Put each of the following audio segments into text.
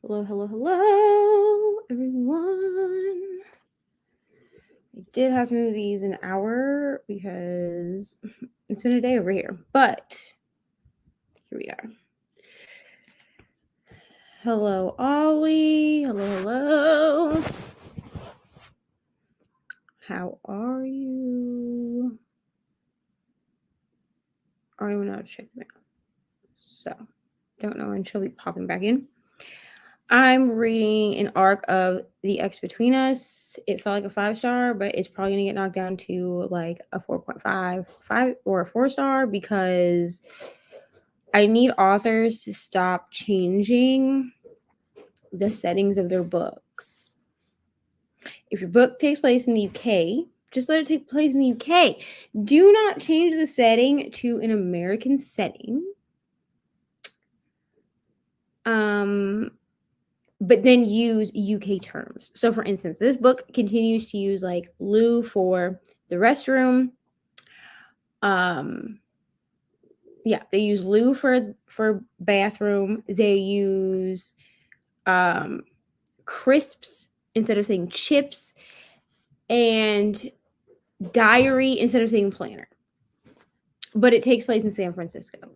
Hello, hello, hello, everyone. I did have to move these an hour because it's been a day over here, but here we are. Hello, Ollie. Hello, hello. How are you? I don't even know how to check them out. So, don't know when she'll be popping back in. I'm reading an arc of The X Between Us. It felt like a 5-star, but it's probably going to get knocked down to like a 4.5, 5 or a 4-star because I need authors to stop changing the settings of their books. If your book takes place in the UK, just let it take place in the UK. Do not change the setting to an American setting. But then use UK terms. So for instance, this book continues to use like loo for the restroom. They use loo for bathroom. They use crisps instead of saying chips, and diary instead of saying planner. But it takes place in San Francisco.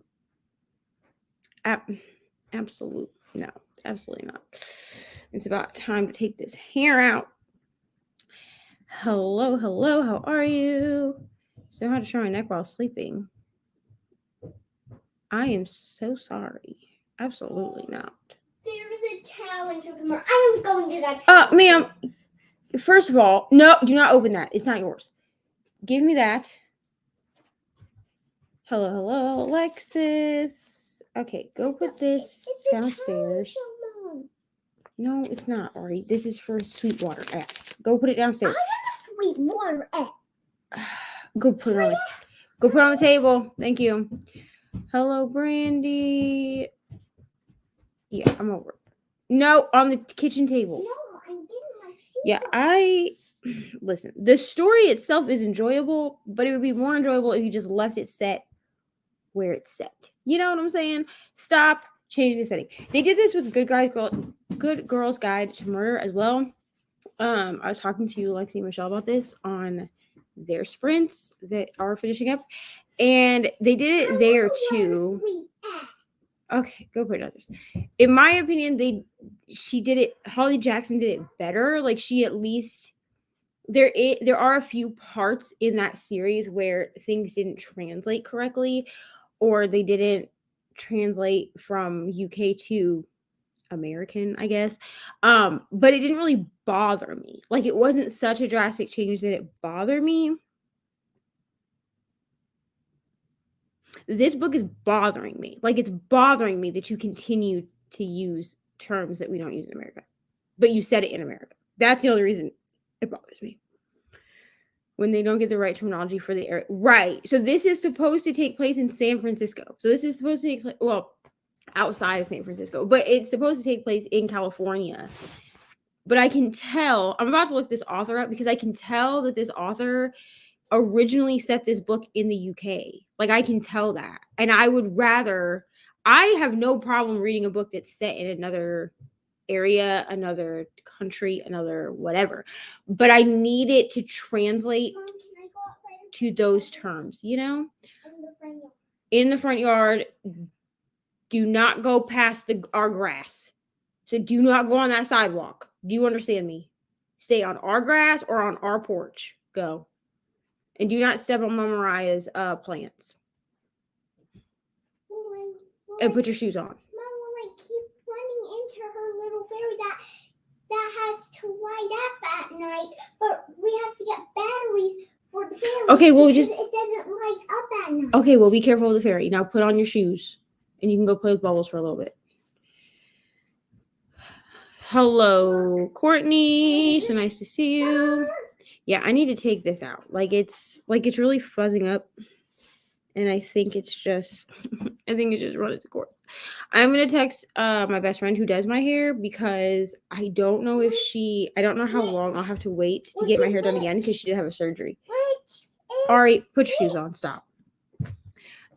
Absolutely no, absolutely not. It's about time to take this hair out. Hello, hello, how are you? So how to show my neck while sleeping. I am so sorry. Absolutely not. There's a challenge tomorrow. I am going to that challenge. Ma'am, first of all, no, do not open that. It's not yours. Give me that. Hello, hello, Alexis. Okay, go put this downstairs. No, it's not, Ari. This is for Sweetwater app. Go put it downstairs. I have a Sweetwater app. Go put it on the table. Thank you. Hello, Brandy. Yeah, I'm over. No, on the kitchen table. No, I'm getting my shoes. Yeah, listen. The story itself is enjoyable, but it would be more enjoyable if you just left it set where it's set. You know what I'm saying? Stop changing the setting. They did this with Good Girls Guide to Murder as well. I was talking to Lexi and Michelle about this on their sprints that are finishing up, and they did it there too. Okay, go put it others. In my opinion, Holly Jackson did it better. Like, she at least there are a few parts in that series where things didn't translate correctly, or they didn't translate from UK to American, I guess. But it didn't really bother me. Like, it wasn't such a drastic change that it bothered me. This book is bothering me. Like, it's bothering me that you continue to use terms that we don't use in America, but you said it in America. That's the only reason it bothers me. When they don't get the right terminology for the area. Right. So this is supposed to take place in San Francisco. So this is supposed to take place, well, outside of San Francisco, but it's supposed to take place in California. But I can tell, I'm about to look this author up because I can tell that this author originally set this book in the UK. Like, I can tell that. And I have no problem reading a book that's set in another area, another country, another whatever. But I need it to translate to those terms, you know? In the front yard. Do not go past our grass. So do not go on that sidewalk. Do you understand me? Stay on our grass or on our porch. Go. And do not step on Mama Mariah's plants. And put your shoes on. Mom, will I keep running into her little fairy that has to light up at night, but we have to get batteries for the fairy. Okay, well, it doesn't light up at night. Okay, well, be careful of the fairy. Now put on your shoes, and you can go play with bubbles for a little bit. Hello, Courtney. So nice to see you. Yeah, I need to take this out. It's really fuzzing up. And I think it's just run its course. I'm going to text my best friend who does my hair because I don't know how long I'll have to wait to get my hair done again because she did have a surgery. All right, put your shoes on. Stop.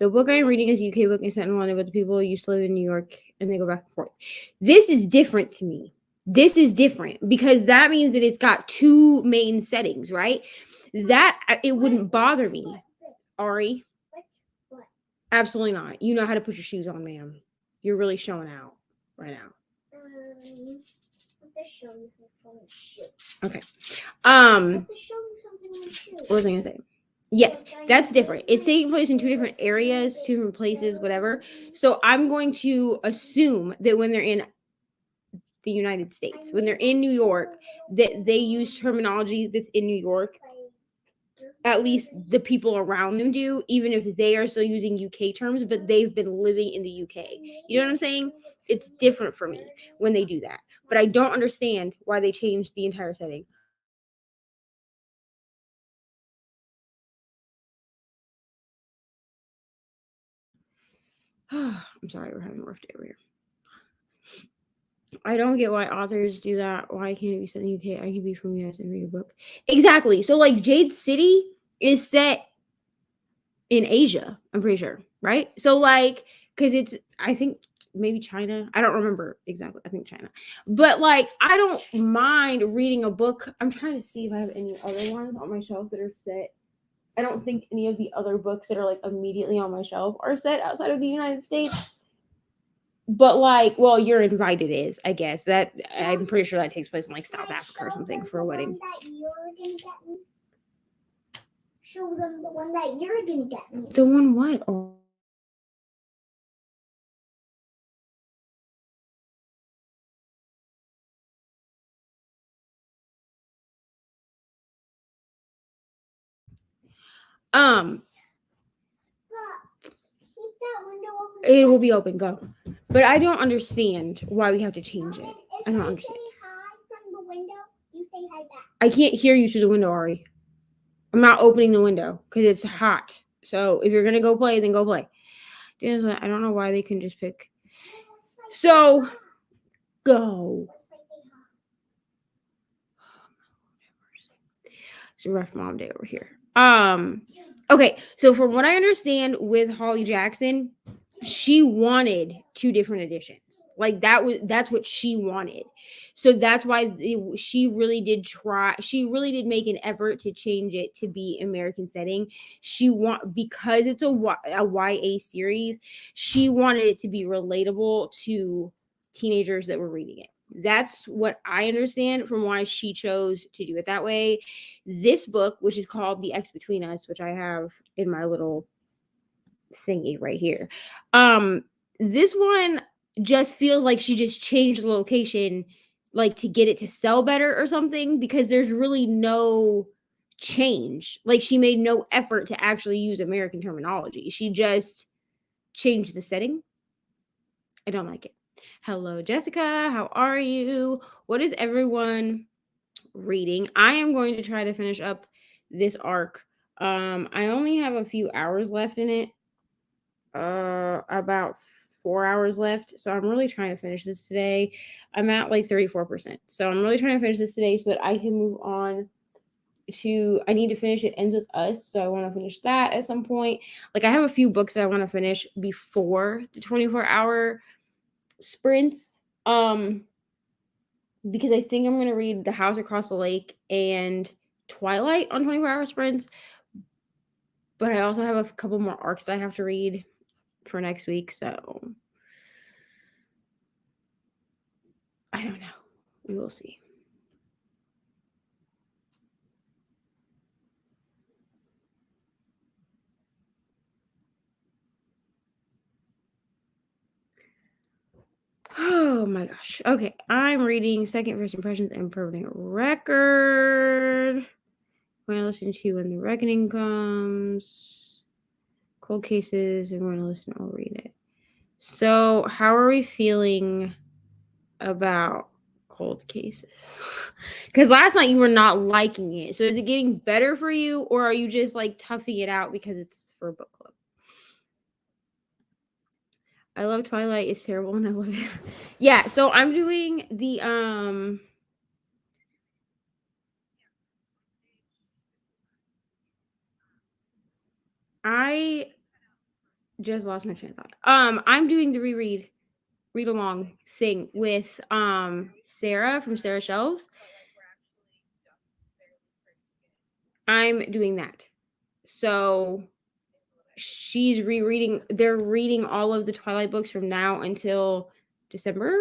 The book I am reading is a UK book and set in London, but the people used to live in New York and they go back and forth. This is different to me. This is different because that means that it's got two main settings, right? That it wouldn't bother me, Ari. What? Absolutely not. You know how to put your shoes on, ma'am. You're really showing out right now. I'll just show you something on the shoe. Okay. I'll just show you something on the shoe. What was I gonna say? Yes, that's different. It's taking place in two different areas, two different places, whatever. So I'm going to assume that when they're in the United States, when they're in New York, that they use terminology that's in New York. At least the people around them do, even if they are still using UK terms, but they've been living in the UK. You know what I'm saying? It's different for me when they do that. But I don't understand why they changed the entire setting. I'm sorry, we're having a rough day over here. I don't get why authors do that. Why can't it be set in the UK? I can be from the US and read a book. Exactly. So like Jade City is set in Asia, I'm pretty sure, right? So like, because it's I think maybe China. I don't remember exactly. I think China. But like I don't mind reading a book. I'm trying to see if I have any other ones on my shelf that are set. I don't think any of the other books that are like immediately on my shelf are set outside of the United States. But like, well, You're Invited is, I guess. That I'm pretty sure that takes place in like South Africa or something for a wedding. Show them the one that you're gonna get me. The one what? Oh. Keep that window open. It will be open, go. But I don't understand why we have to change it. I don't understand. Say hi from the window. You say hi back. I can't hear you through the window, Ari. I'm not opening the window because it's hot. So if you're gonna go play, then go play. I don't know why they couldn't just pick. So go. It's a rough mom day over here. Okay, so from what I understand with Holly Jackson, she wanted two different editions. Like that's what she wanted. So that's why she really did try. She really did make an effort to change it to be American setting. Because it's a YA series, she wanted it to be relatable to teenagers that were reading it. That's what I understand from why she chose to do it that way. This book, which is called The X Between Us, which I have in my little thingy right here. This one just feels like she just changed the location like to get it to sell better or something, because there's really no change. Like she made no effort to actually use American terminology. She just changed the setting. I don't like it. Hello, Jessica. How are you? What is everyone reading? I am going to try to finish up this arc. I only have a few hours left in it. About 4 hours left. So I'm really trying to finish this today. I'm at like 34%. So I'm really trying to finish this today so that I can move on to I need to finish It Ends With Us. So I want to finish that at some point. Like I have a few books that I want to finish before the 24-hour sprints. Because I think I'm gonna read The House Across the Lake and Twilight on 24-hour sprints. But I also have a couple more arcs that I have to read for next week, so I don't know. We will see. Oh my gosh. Okay, I'm reading Second First Impressions and Permanent Record. We're gonna listen to When the Reckoning Comes, Cold Cases, and we're gonna listen. I'll read it. So, how are we feeling about Cold Cases? Because last night you were not liking it. So, is it getting better for you, or are you just like toughing it out because it's for book club? I love Twilight. It's terrible and I love it. Yeah, so I'm doing the I just lost my train of thought. I'm doing the read along thing with Sarah from Sarah Shelves. I'm doing that. So she's rereading, they're reading all of the Twilight books from now until December,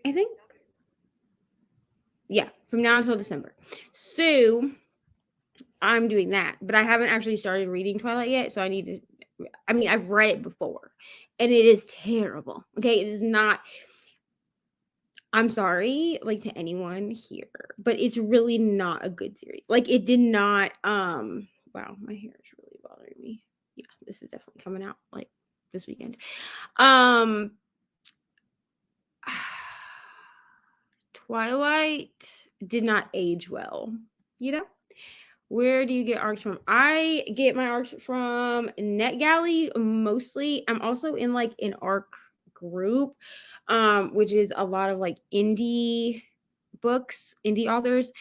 I think. Yeah, from now until December. So I'm doing that, but I haven't actually started reading Twilight yet. So I need to, I mean, I've read it before and it is terrible. Okay. It is not, I'm sorry, like to anyone here, but it's really not a good series. Like it did not, wow, my hair is really bothering me. Yeah, this is definitely coming out like this weekend. Twilight did not age well, you know? Where do you get arcs from? I get my arcs from NetGalley mostly. I'm also in like an arc group, which is a lot of like indie books, indie authors.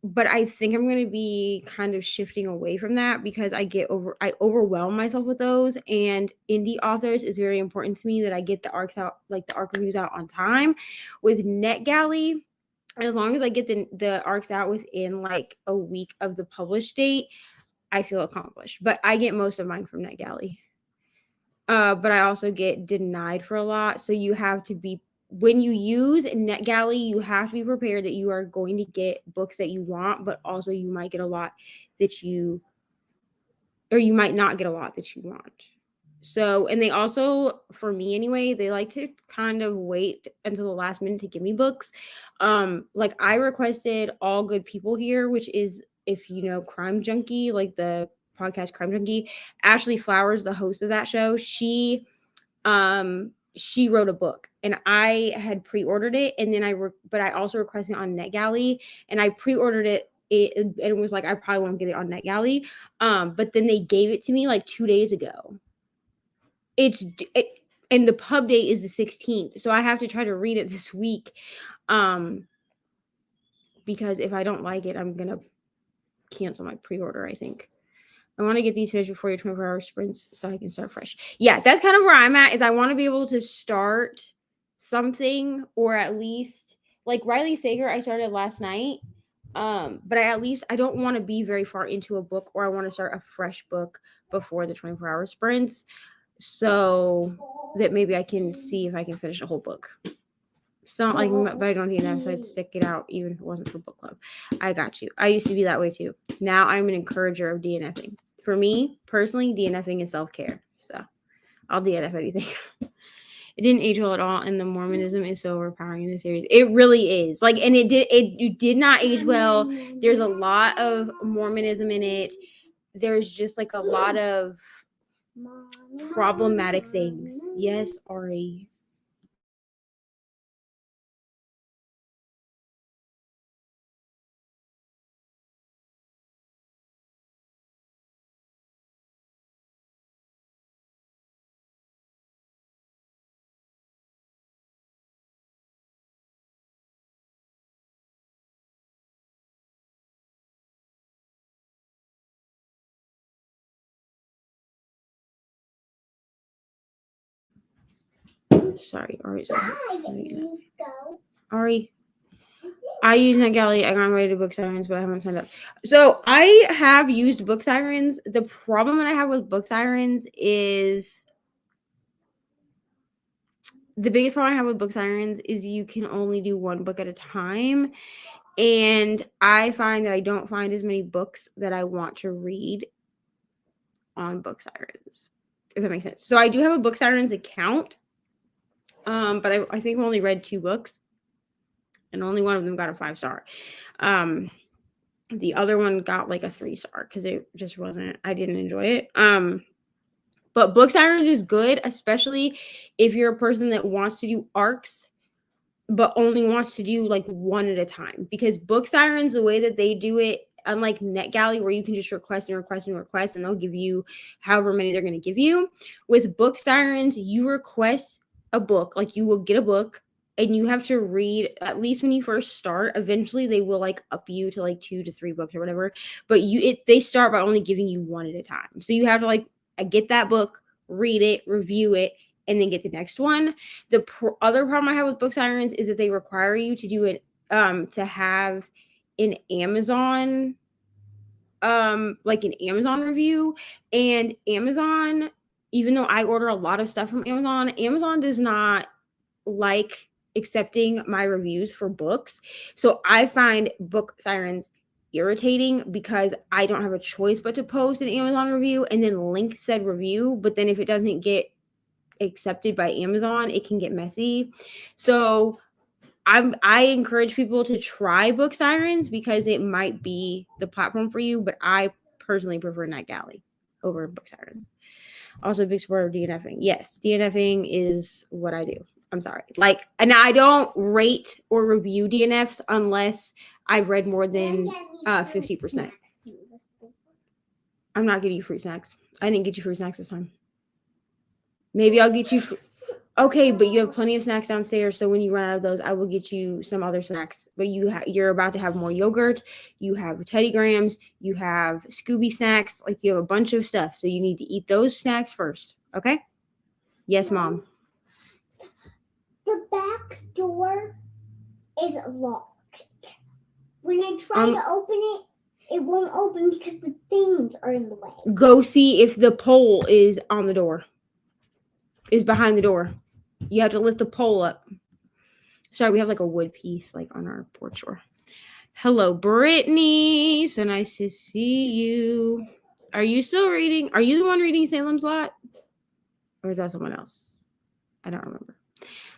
But I think I'm going to be kind of shifting away from that because I overwhelm myself with those, and indie authors is very important to me that I get the arcs out, like the arc reviews out on time. With NetGalley, as long as I get the arcs out within like a week of the published date, I feel accomplished. But I get most of mine from NetGalley. But I also get denied for a lot. So you have to be, when you use NetGalley, you have to be prepared that you are going to get books that you want, but also you might get a lot that you might not get a lot that you want. So, and they also, for me anyway, they like to kind of wait until the last minute to give me books. Like I requested All Good People Here, which is, if you know Crime Junkie, like the podcast Crime Junkie, Ashley Flowers, the host of that show, she wrote a book and I had pre-ordered it, and then but I also requested it on NetGalley, and I pre-ordered it. And it was like, I probably won't get it on NetGalley. But then they gave it to me like 2 days ago. And the pub date is the 16th. So I have to try to read it this week. Because if I don't like it, I'm going to cancel my pre-order, I think. I want to get these finished before your 24-hour sprints so I can start fresh. Yeah, that's kind of where I'm at, is I want to be able to start something, or at least like Riley Sager, I started last night. But I don't want to be very far into a book, or I want to start a fresh book before the 24-hour sprints, so that maybe I can see if I can finish a whole book. It's not like, but I don't need enough, so I'd stick it out even if it wasn't for book club. I got you. I used to be that way too. Now I'm an encourager of DNFing. For me personally, DNFing is self-care. So I'll DNF anything. It didn't age well at all, and the Mormonism is so overpowering in the series. It really is. Like, and it did not age well. There's a lot of Mormonism in it. There's just like a lot of problematic things. Yes, Ari. Sorry, Ari's Ari. I use NetGalley. I got ready to Book Sirens, but I haven't signed up. So I have used Book Sirens. The problem that I have with Book Sirens is, the biggest problem I have with Book Sirens is you can only do one book at a time. And I find that I don't find as many books that I want to read on Book Sirens, if that makes sense. So I do have a Book Sirens account, but I think I've only read 2 books, and only one of them got a 5-star. The other one got like a 3-star because it just wasn't, I didn't enjoy it. But Book Sirens is good, especially if you're a person that wants to do arcs, but only wants to do like one at a time. Because Book Sirens, the way that they do it, unlike NetGalley, where you can just request and request and request, and they'll give you however many they're going to give you. With Book Sirens, you request a book, like you will get a book, and you have to read, at least when you first start. Eventually they will like up you to like 2 to 3 books or whatever, but they start by only giving you one at a time. So you have to like get that book, read it, review it, and then get the next one. The other problem I have with Book Sirens is that they require you to do it to have an Amazon like an Amazon review. And Amazon, even though I order a lot of stuff from Amazon does not like accepting my reviews for books. So I find Book Sirens irritating because I don't have a choice but to post an Amazon review and then link said review. But then if it doesn't get accepted by Amazon, it can get messy. So I encourage people to try Book Sirens because it might be the platform for you, but I personally prefer NetGalley over Book Sirens. Also, a big supporter of DNFing. Yes, DNFing is what I do. I'm sorry. Like, and I don't rate or review DNFs unless I've read more than 50%. I'm not getting you fruit snacks. I didn't get you fruit snacks this time. Maybe I'll get you. Okay, but you have plenty of snacks downstairs, so when you run out of those, I will get you some other snacks. But you're about to have more yogurt, you have Teddy Grahams, you have Scooby snacks, like you have a bunch of stuff, so you need to eat those snacks first, okay? Yes, Mom. The back door is locked. When I try to open it, it won't open because the things are in the way. Go see if the pole is on the door. Is behind the door. You have to lift the pole up. Sorry, we have like a wood piece like on our porch door. Hello, Brittany. So nice to see you. Are you still reading? Are you the one reading Salem's Lot? Or is that someone else? I don't remember.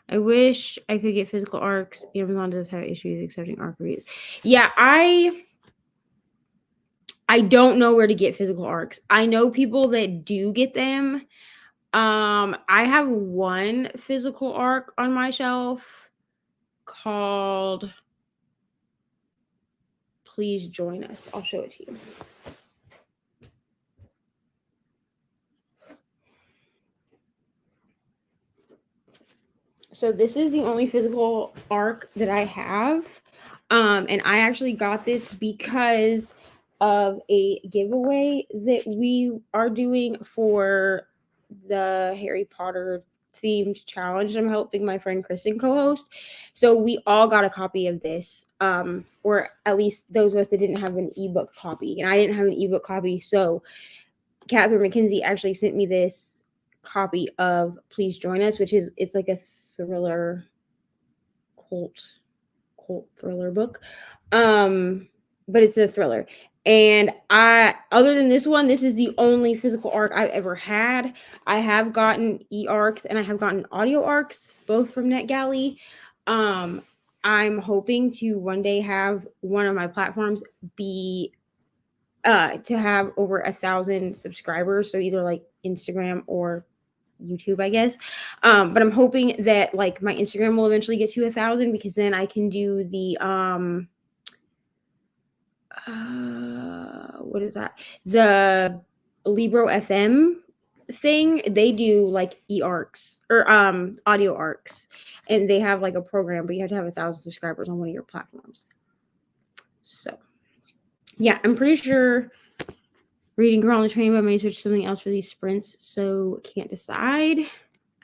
I wish I could get physical ARCs. Amazon does have issues accepting ARC reviews. Yeah, I don't know where to get physical ARCs. I know people that do get them. I have one physical ARC on my shelf called Please Join Us. I'll show it to you. So this is the only physical ARC that I have. And I actually got this because of a giveaway that we are doing for the Harry Potter themed challenge I'm helping my friend Kristen co-host. So we all got a copy of this, or at least those of us that didn't have an ebook copy, and I didn't have an ebook copy. So Catherine McKenzie actually sent me this copy of Please Join Us, it's like a thriller cult thriller book. But it's a thriller. And other than this one, this is the only physical ARC I've ever had. I have gotten e-ARCs and I have gotten audio ARCs, both from NetGalley. I'm hoping to one day have one of my platforms be to have over 1,000 subscribers. So either like Instagram or YouTube, I guess. But I'm hoping that like my Instagram will eventually get to 1,000 because then I can do the what is that? The Libro FM thing. They do like e-ARCs or audio ARCs, and they have like a program, but you have to have 1,000 subscribers on one of your platforms. So yeah, I'm pretty sure reading Girl on the Train, but I may switch to something else for these sprints, so can't decide.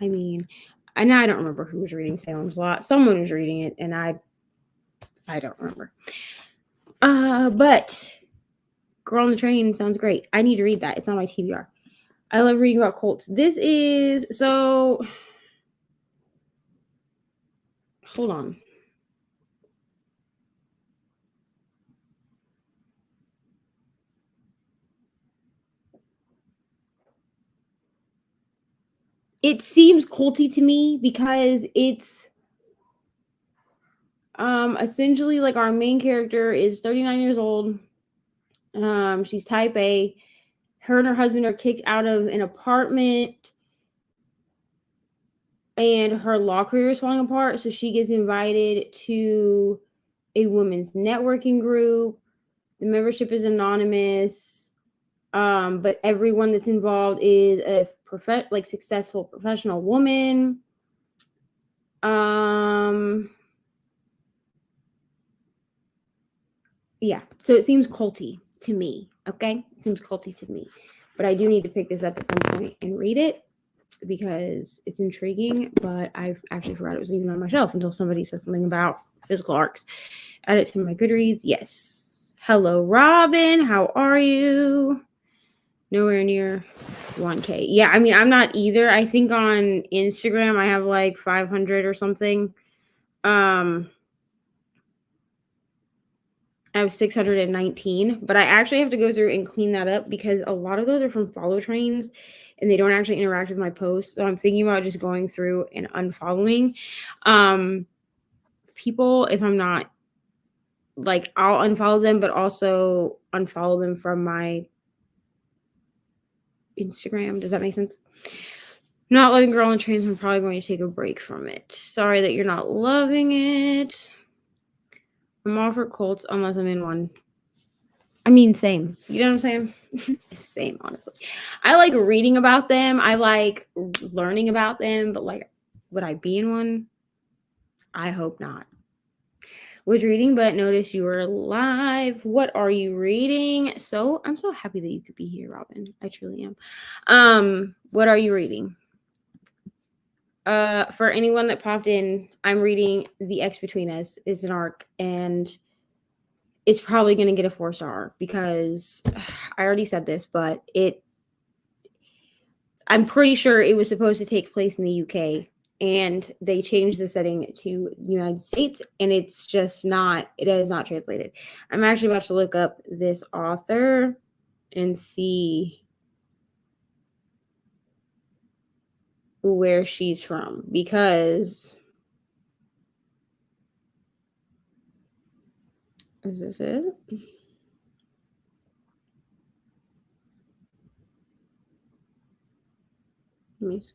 I mean, and I don't remember who was reading Salem's Lot. Someone was reading it, and I don't remember. But Girl on the Train sounds great. I need to read that. It's on my TBR. I love reading about cults. This is so. Hold on. It seems culty to me because it's essentially like our main character is 39 years old. She's type A. Her and her husband are kicked out of an apartment and her law career is falling apart. So she gets invited to a women's networking group. The membership is anonymous. But everyone that's involved is a successful professional woman. Yeah, so it seems culty to me. Okay, it seems culty to me, but I do need to pick this up at some point and read it because it's intriguing. But I've actually forgot it was even on my shelf until somebody said something about physical arcs. Add it to my Goodreads. Yes. Hello, Robin. How are you? Nowhere near 1K. Yeah, I mean, I'm not either. I think on Instagram I have like 500 or something. I have 619, but I actually have to go through and clean that up because a lot of those are from follow trains and they don't actually interact with my posts. So I'm thinking about just going through and unfollowing people if I'm not, like, I'll unfollow them, but also unfollow them from my Instagram. Does that make sense? Not loving Girl on Trains. I'm probably going to take a break from it. Sorry that you're not loving it. I'm all for cults unless I'm in one. I mean, same. You know what I'm saying? Same, honestly. I like reading about them. I like learning about them, but like, would I be in one? I hope not. Was reading, but noticed you were live. What are you reading? So I'm so happy that you could be here, Robin. I truly am. What are you reading? For anyone that popped in, I'm reading The X Between Us. It's an arc, and it's probably going to get a 4-star because I already said this, but I'm pretty sure it was supposed to take place in the UK, and they changed the setting to United States, and it's just not, it is not translated. I'm actually about to look up this author and see where she's from because is this it? Let me see.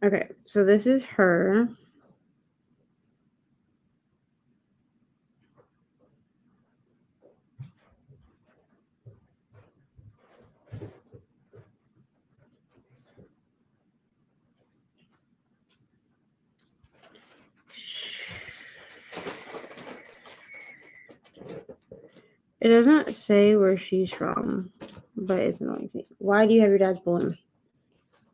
Okay, so this is her. It doesn't say where she's from, but it's annoying me. Why do you have your dad's balloon?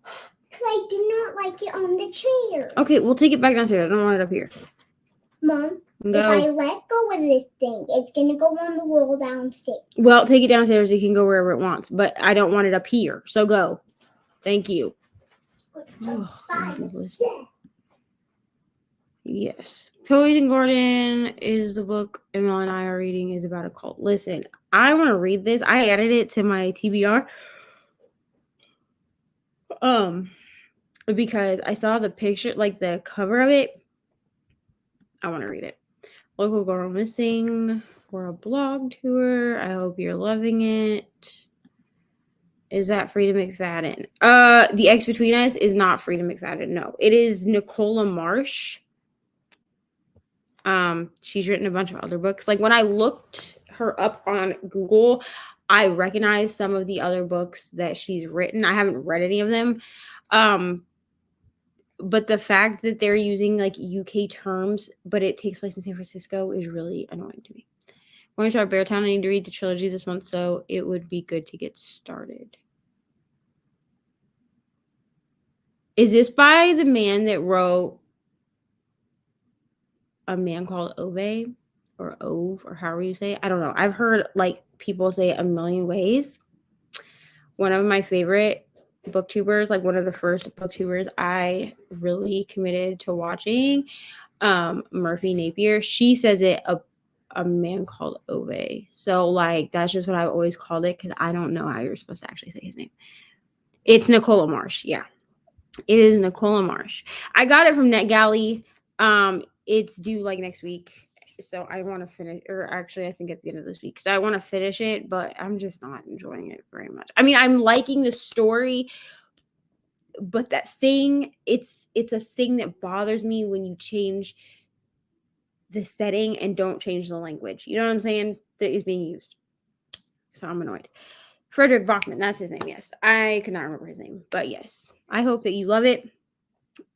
Because I do not like it on the chair. Okay, we'll take it back downstairs. I don't want it up here. Mom, Go. if I let go of this thing, it's going to go on the wall downstairs. Well, take it downstairs. It can go wherever it wants, but I don't want it up here. So go. Thank you. Yes. Poison Garden is the book Emma and I are reading, is about a cult. Listen, I want to read this. I added it to my TBR. Because I saw the picture, like the cover of it. I want to read it. Local Girl Missing for a blog tour. I hope you're loving it. Is that Frida McFadden? The X Between Us is not Frida McFadden. No, it is Nicola Marsh. She's written a bunch of other books. Like when I looked her up on Google, I recognized some of the other books that she's written. I haven't read any of them. But the fact that they're using like UK terms, but it takes place in San Francisco is really annoying to me. When I start Beartown, I need to read the trilogy this month, so it would be good to get started. Is this by the man that wrote A Man Called Ove or Ove or however you say it? I don't know. I've heard like people say it a million ways. One of my favorite booktubers, like one of the first booktubers I really committed to watching, Murphy Napier, she says it a Man Called Ove. So like that's just what I've always called it because I don't know how you're supposed to actually say his name. It's Nicola Marsh. Yeah. It is Nicola Marsh. I got it from NetGalley. It's due like next week. So I want to finish, or actually I think at the end of this week. So I want to finish it, but I'm just not enjoying it very much. I mean, I'm liking the story, but that thing, it's a thing that bothers me when you change the setting and don't change the language. You know what I'm saying? That is being used. So I'm annoyed. Frederick Bachman, that's his name. Yes. I could not remember his name, but yes. I hope that you love it.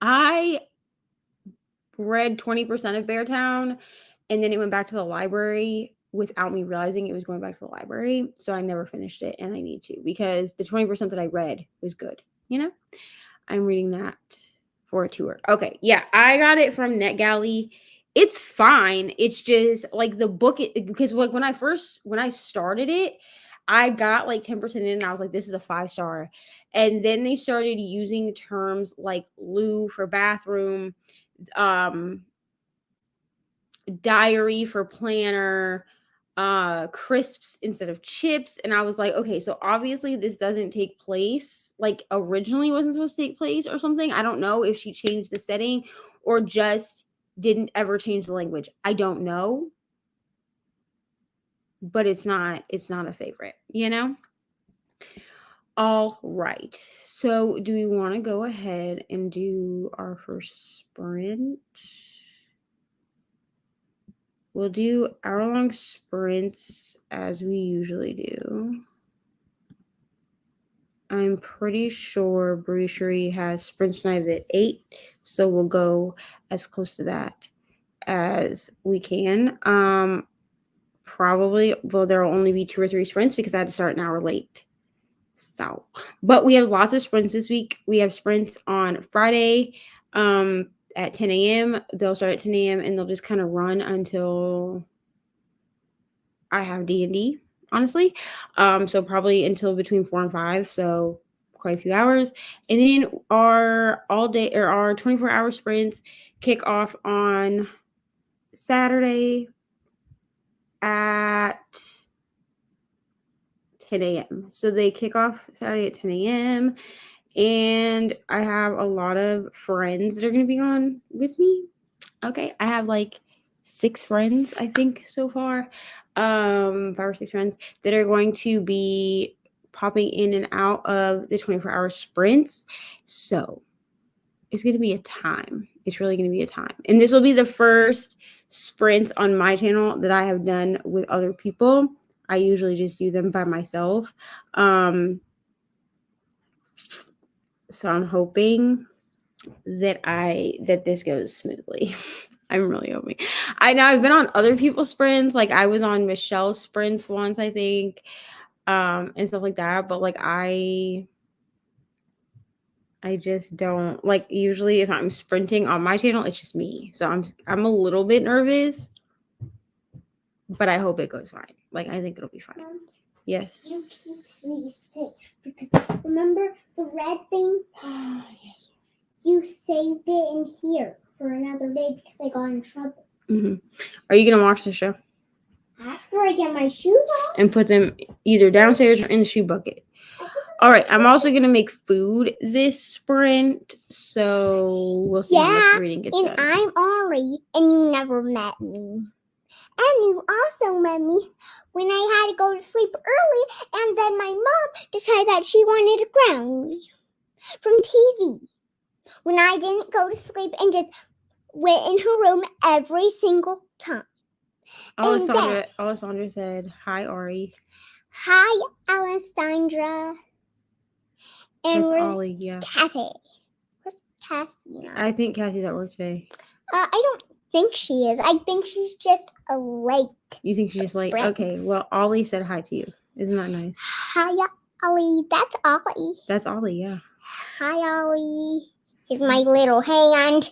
I read 20% of Beartown, and then it went back to the library without me realizing it was going back to the library. So I never finished it, and I need to, because the 20% that I read was good. I'm reading that for a tour. Okay, yeah, I got it from NetGalley. It's fine. It's just like the book, because like when I started it, I got like 10% in, and I was like, this is a 5-star. And then they started using terms like loo for bathroom, diary for planner, crisps instead of chips. And I was like, okay, so obviously this doesn't take place, like originally wasn't supposed to take place or something. I don't know if she changed the setting or just didn't ever change the language. I don't know. But it's not a favorite, All right. So do we want to go ahead and do our first sprint? We'll do hour-long sprints as we usually do. I'm pretty sure Brasherie has sprint tonight at 8, so we'll go as close to that as we can. Probably, well, there will only be 2 or 3 sprints because I had to start an hour late. So, but we have lots of sprints this week. We have sprints on Friday at 10 a.m. They'll start at 10 a.m. and they'll just kind of run until I have D&D, honestly. So probably until between 4 and 5. So quite a few hours. And then our all day or our 24-hour sprints kick off on Saturday at 10 a.m. So they kick off Saturday at 10 a.m. And I have a lot of friends that are going to be on with me. Okay. I have like 6 friends, I think, so far. 5 or 6 friends that are going to be popping in and out of the 24-hour sprints. So it's going to be a time. It's really going to be a time. And this will be the first sprints on my channel that I have done with other people. I usually just do them by myself. So I'm hoping that this goes smoothly. I'm really hoping. I know I've been on other people's sprints. Like I was on Michelle's sprints once, I think, and stuff like that. But like I just don't like, usually if I'm sprinting on my channel, it's just me. So I'm a little bit nervous, but I hope it goes fine. Like I think it'll be fine. Mom, Yes. you keep me safe because remember the red thing? Yes. You saved it in here for another day because I got in trouble. Mm-hmm. Are you gonna wash the show After I get my shoes off and put them either downstairs or in the shoe bucket? All right. I'm also gonna make food this sprint, so we'll see how much reading gets done. I'm Ari, and you never met me. And you also met me when I had to go to sleep early, and then my mom decided that she wanted to ground me from TV. When I didn't go to sleep and just went in her room every single time. Alessandra said, "Hi, Ari." Hi, Alessandra. And That's Ollie, yeah. Kathy. Where's Cassie now? I think Kathy's at work today. I don't think she is. I think she's just late. You think she's just late? Sprints. Okay, well, Ollie said hi to you. Isn't that nice? Hi, Ollie. That's Ollie. That's Ollie, yeah. Hi, Ollie. Here's my little hand.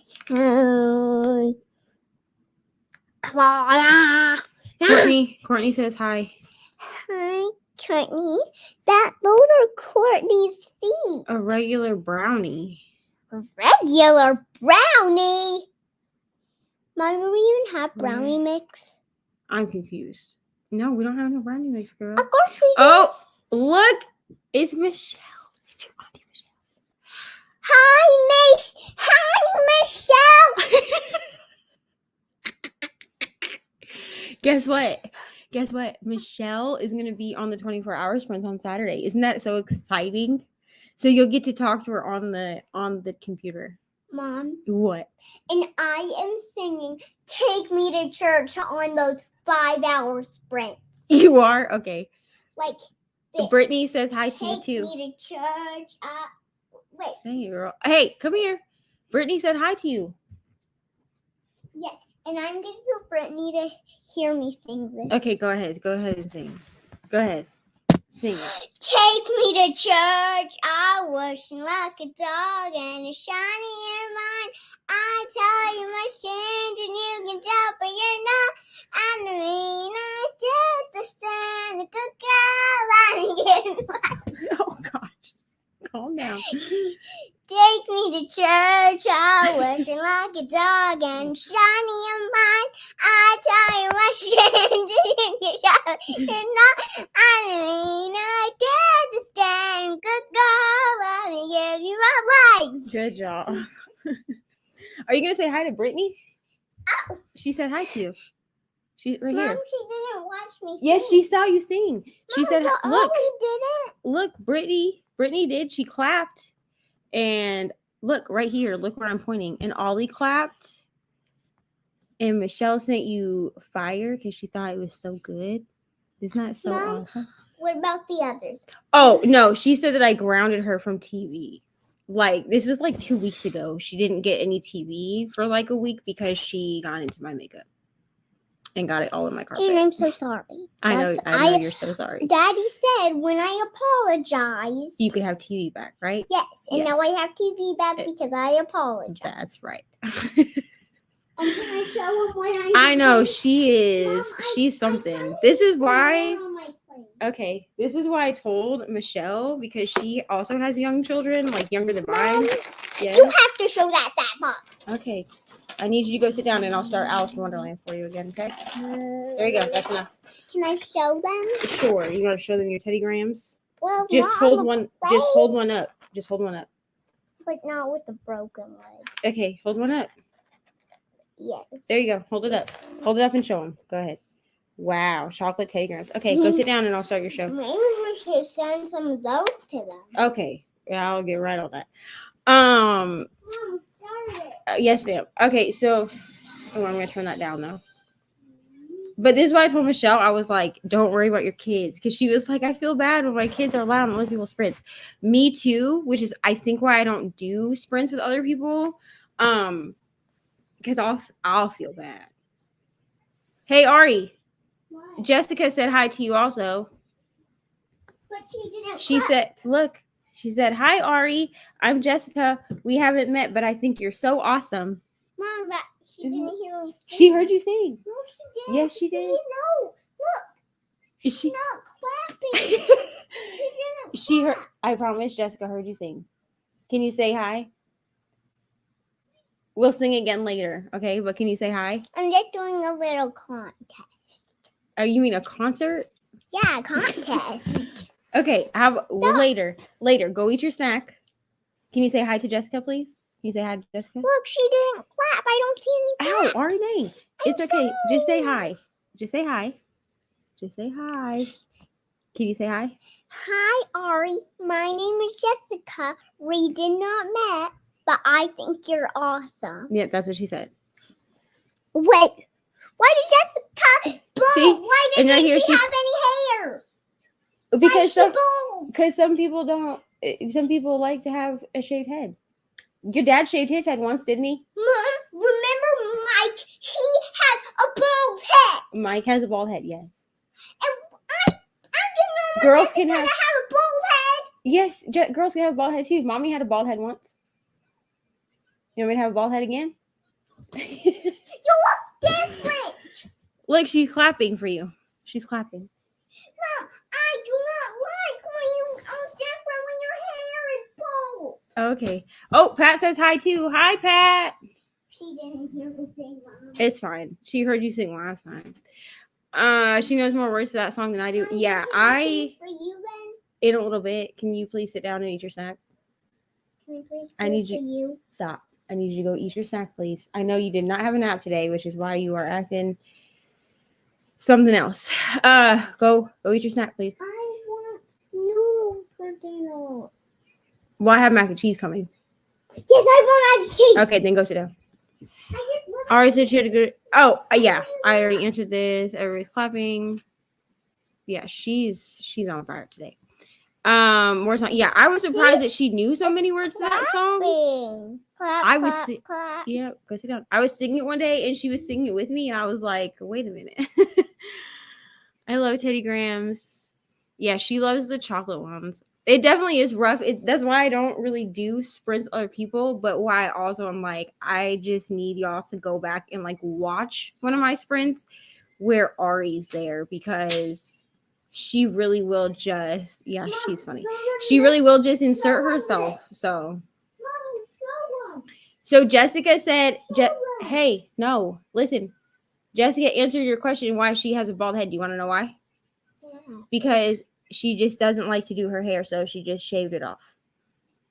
Courtney says hi. Hi, Courtney. Those are Courtney's feet. A regular brownie. Regular brownie. Mom, do we even have brownie mix? I'm confused. No, we don't have no brownie mix, girl. Of course we do. Oh, look. It's Michelle. It's your Auntie Michelle. Hi, Michelle. Guess what? Michelle is going to be on the 24-hour sprint on Saturday. Isn't that so exciting? So you'll get to talk to her on the computer. Mom. What? And I am singing "Take Me to Church" on those 5-hour sprints. You are? Okay. Like this. Brittany says hi to you too. Take me to church. Wait. Say it, girl. Hey, come here. Brittany said hi to you. Yes, and I'm going to tell Brittany to hear me sing this. Okay, go ahead. Go ahead and sing. Go ahead. Sing it. Take me to church, I washing like a dog and a shiny in mine. I tell you my sins and you can tell, but you're not. And the mean I did the stand, a good girl, I'm getting Oh God. Calm down. Take me to church, I washing like a dog and shiny in mine. I tell you my sins and you can tell, you're not. I mean I did the stand, good girl, let me give you my life. Good job. Are you gonna say hi to Brittany? Ow. She said hi to you. She's right Mom, here. she didn't watch me Yes, sing. she saw you sing. She Mom, said, but "Look, Ollie didn't. look, Brittany did. She clapped, and look right here. Look where I'm pointing. And Ollie clapped, and Michelle sent you fire because she thought it was so good. Isn't that so Mom. awesome? What about the others? Oh no, she said that I grounded her from TV. Like this was like 2 weeks ago. She didn't get any TV for like a week because she got into my makeup and got it all in my carpet. And I'm so sorry. I know you're so sorry. Daddy said when I apologized, You could have TV back, right? yes, and now I Yes. have TV back because I apologized. That's right. And can I show him when I know she Mom, is. She's something. This is why. On my plate. Okay, this is why I told Michelle because she also has young children, like younger than mine. Mom, Yeah. you have to show that much. Okay. I need you to go sit down and I'll start Alice in Wonderland for you again, okay? There you go. That's enough. Can I show them? Sure. You want to show them your Teddy Grahams? Well, Just not hold on the one. plate, Just hold one up. Just hold one up. but not with a broken leg. Okay. Hold one up. Yes. There you go. Hold it up. Hold it up and show them. Go ahead. Wow. Chocolate Teddy Grahams. Okay. Go sit down and I'll start your show. Maybe we should send some of those to them. Okay. Yeah, I'll get right on that. Mom, start it. Yes, ma'am. Okay. So, oh, I'm gonna turn that down though. But this is why I told Michelle, I was like, don't worry about your kids. Because she was like, I feel bad when my kids are loud and other people sprints. Me too, which is I think why I don't do sprints with other people. Because I'll feel bad. Hey Ari, What? Jessica said hi to you also. But she didn't. She clap. said, look, she said, hi Ari, I'm Jessica. We haven't met, but I think you're so awesome. Mom, but she didn't hear me. She heard you sing. No, she didn't. Yes, she did. No, look. Is She's she? not clapping. She didn't. She heard. clap. I promise Jessica heard you sing. Can you say hi? We'll sing again later, okay? But can you say hi? I'm just doing a little contest. Oh, you mean a concert? Yeah, contest. Okay, later. Later, go eat your snack. Can you say hi to Jessica, please? Can you say hi to Jessica? Look, she didn't clap. I don't see any Ow, claps. Ari, dang. It's okay. Just say hi. Just say hi. Just say hi. Can you say hi? Hi, Ari. My name is Jessica. We did not met, but I think you're awesome. Yeah, that's what she said. Wait, why did Jessica bald? See? Why And didn't right here she she's- have any hair? Why is Because she bald? some people don't. Some people like to have a shaved head. Your dad shaved his head once, didn't he? Mom, remember Mike? He has a bald head. Mike has a bald head. Yes. And I didn't know Girls Jessica can to have- have a bald head. Yes, girls can have a bald head too. Mommy had a bald head once. You want me to have a bald head again? You look different. Look, she's clapping for you. She's clapping. Mom, I do not like when you are different when your hair is bald. Okay. Oh, Pat says hi too. Hi, Pat. She didn't hear me say Mom. It's fine. She heard you sing last time. She knows more words to that song than I do. Mom, Yeah, can I sing for you then? in a little bit. Can you please sit down and eat your snack? Can I please I sing need for you? Stop. I need you to go eat your snack, please. I know you did not have a nap today, which is why you are acting something else. Go eat your snack, please. I want noodles for dinner. Well, I have mac and cheese coming. Yes, I want mac and cheese. Okay, then go sit down. I just look Ari said she had a good. Oh, yeah. I already answered this. Everybody's clapping. Yeah, she's on fire today. More song. Yeah, I was surprised that she knew so many words to that song. Clapping. Clap, I was clap, si- clap. Yeah, go sit down. I was singing it one day and she was singing it with me, and I was like, wait a minute. I love Teddy Grahams. Yeah, she loves the chocolate ones. It definitely is rough. That's why I don't really do sprints with other people, but why also I'm like, I just need y'all to go back and like watch one of my sprints where Ari's there, because she really will just, yeah, she's funny. She really will just insert herself. So Jessica said, hey, no, listen. Jessica answered your question why she has a bald head. Do you want to know why? Because she just doesn't like to do her hair, so she just shaved it off.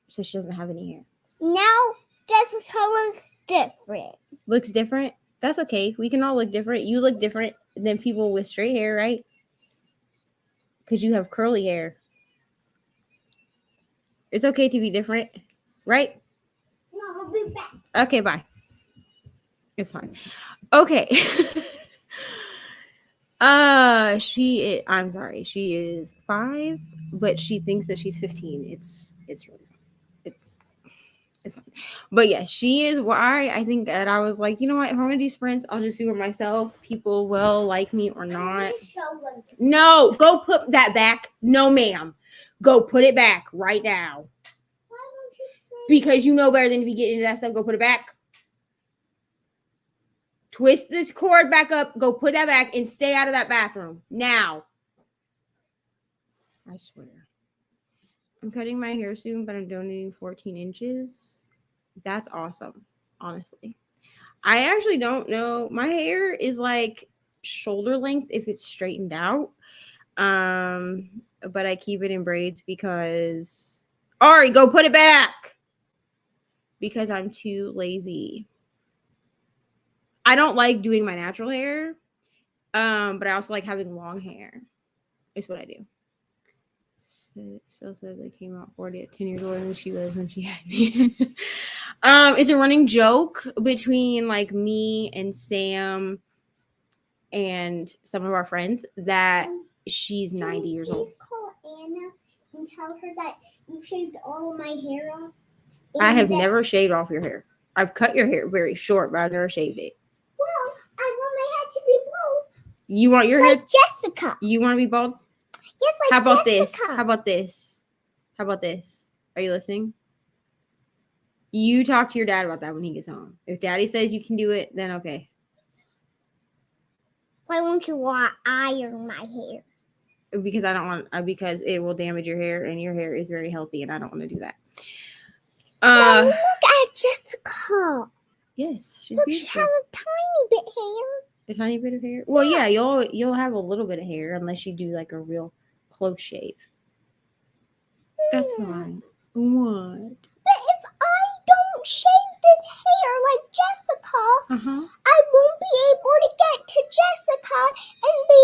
So she doesn't have any hair. Now Jessica looks different. Looks different? That's okay. We can all look different. You look different than people with straight hair, right? Because you have curly hair. It's okay to be different, right? No, I'll be back. Okay, bye. It's fine. Okay. I'm sorry. She is 5, but she thinks that she's 15. It's really fun. It's fine. But yeah, she is why I think that I was like, you know what? If I'm gonna do sprints, I'll just do it myself. People will like me or not. No, go put that back. No, ma'am. Go put it back right now. Because you know better than to be getting into that stuff. Go put it back. Twist this cord back up. Go put that back and stay out of that bathroom now. I swear. I'm cutting my hair soon, but I'm donating 14 inches. That's awesome, honestly. I actually don't know. My hair is like shoulder length if it's straightened out. But I keep it in braids because Ari, go put it back. Because I'm too lazy. I don't like doing my natural hair. But I also like having long hair. Is what I do. Still says I came out 40 at 10 years older than she was when she had me. It's a running joke between like me and Sam and some of our friends that she's 90 years old. Please call Anna and tell her that you shaved all of my hair off. I have never shaved off your hair. I've cut your hair very short, but I've never shaved it. Well, I want my hair to be bald. You want your like hair? Jessica. You want to be bald? Yes, like How about Jessica. this? How about this? How about this? Are you listening? You talk to your dad about that when he gets home. If daddy says you can do it, then okay. Why won't you iron my hair? Because I don't want, because it will damage your hair, and your hair is very healthy, and I don't want to do that. Now look at Jessica. Yes, she's Look, beautiful. she has a tiny bit hair. A tiny bit of hair. Well, yeah, you'll have a little bit of hair unless you do like a real close shave. That's fine. What? But if I don't shave this hair like Jessica, I won't be able to get to Jessica and be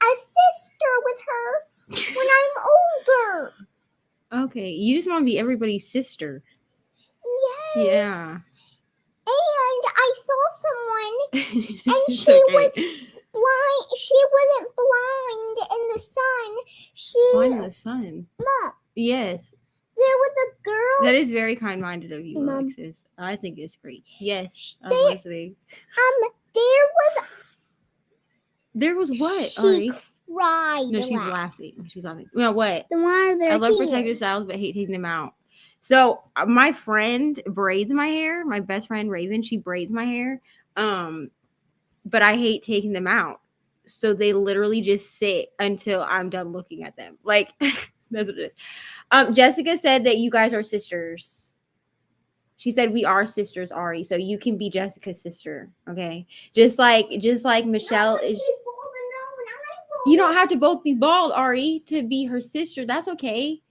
a sister with her when I'm older. Okay, you just want to be everybody's sister. Yes. Yeah. And I saw someone and she okay. was blind. She wasn't blind in the sun. Blind in the sun. Mom, Yes. there was a girl. That is very kind-minded of you, Mom. Alexis. I think it's great. Yes, I'm There- listening. There was There was what? She Ari? cried. No, she's laughing. She's laughing. You know what? The one of their I love tears. protective styles, but hate taking them out. So my friend braids my hair. My best friend Raven, she braids my hair. But I hate taking them out. So they literally just sit until I'm done looking at them. Like that's what it is. Jessica said that you guys are sisters. She said we are sisters, Ari. So you can be Jessica's sister, okay? Just like Michelle is. You don't have to both be bald, Ari, to be her sister. That's okay.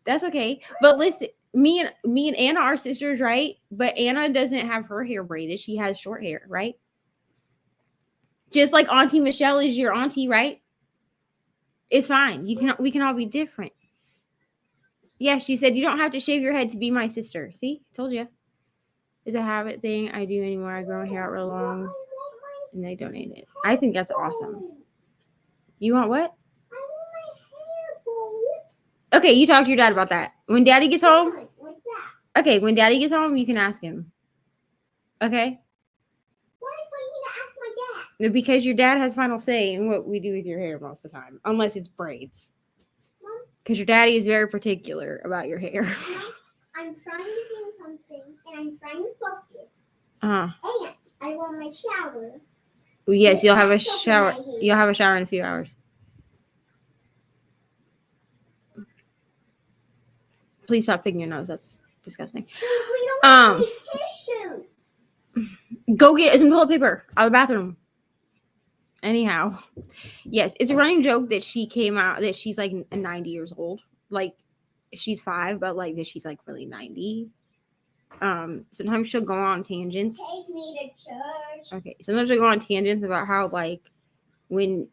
That's okay. But listen, me and Anna are sisters, right? But Anna doesn't have her hair braided. She has short hair, right? Just like Auntie Michelle is your auntie, right? It's fine. We can all be different. Yeah, she said you don't have to shave your head to be my sister. See? Told you. It's a habit thing I do anymore. I grow my hair out real long and I donate it. I think that's awesome. You want what? I want my hair bald. Okay, you talk to your dad about that. When daddy gets home, Like that. okay, when daddy gets home, you can ask him. Okay? Why do I need to ask my dad? Because your dad has final say in what we do with your hair most of the time, unless it's braids. Mom? Because your daddy is very particular about your hair. Mom, I'm trying to do something and I'm trying to focus. Uh-huh. And I want my shower. Yes, you'll have a That's over shower. my hair. You'll have a shower in a few hours. Please stop picking your nose. That's disgusting. We don't have any tissues. Go get some toilet paper out of the bathroom. Anyhow, yes, it's a running joke that she came out that she's like 90 years old. Like she's 5, but like that she's like really 90. Sometimes she'll go on tangents. Take me to church. Okay, sometimes she'll go on tangents about how like when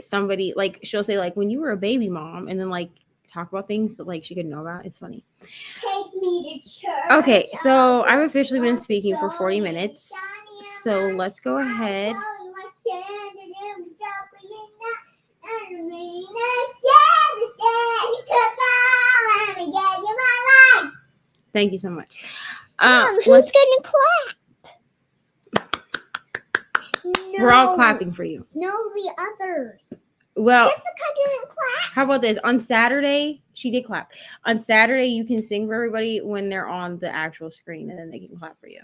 somebody like she'll say like when you were a baby mom and then like talk about things that like she could know about. It's funny. Take me to church. Okay, so I've officially been speaking for 40 minutes. So let's go ahead. Thank you so much. Mom, who's let's- gonna clap? We're all clapping for you. No, the others. Well, Jessica didn't clap. how about this? On Saturday, she did clap. On Saturday, you can sing for everybody when they're on the actual screen, and then they can clap for you.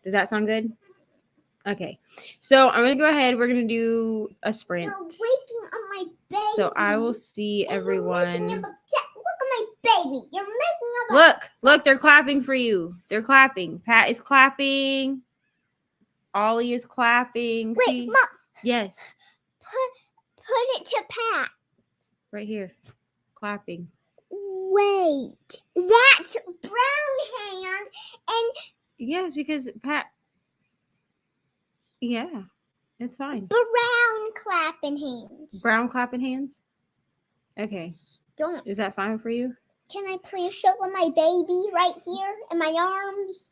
Does that sound good? Okay. So I'm gonna go ahead. We're gonna do a sprint. You're waking up my baby. So I will see And you're making everyone. up look at my baby. You're making up Look, they're clapping for you. They're clapping. Pat is clapping. Ollie is clapping. Wait, See? Mom, Yes, put it to Pat. right here. Clapping. Wait, that's brown hands and Yes, because Pat. Yeah, it's fine. brown clapping hands. Brown clapping hands. Okay, Don't. is that fine for you? Can I please show them my baby right here in my arms?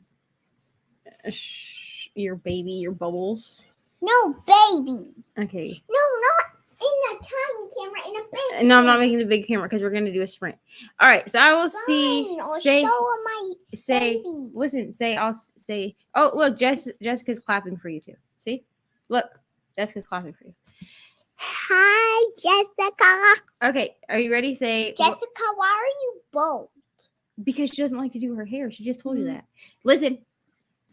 Your baby, your bubbles. No, baby. Okay. No, not in a tiny camera, in a big. No, I'm not making the big camera because we're gonna do a sprint. All right, so I will see. Fine, I'll Say, show them my say. baby. Listen, say. I'll say. Oh, look, Jessica's clapping for you too. See, look, Jessica's clapping for you. Hi, Jessica. Okay, are you ready? Say. Jessica, why are you bold? Because she doesn't like to do her hair. She just told you that. Listen,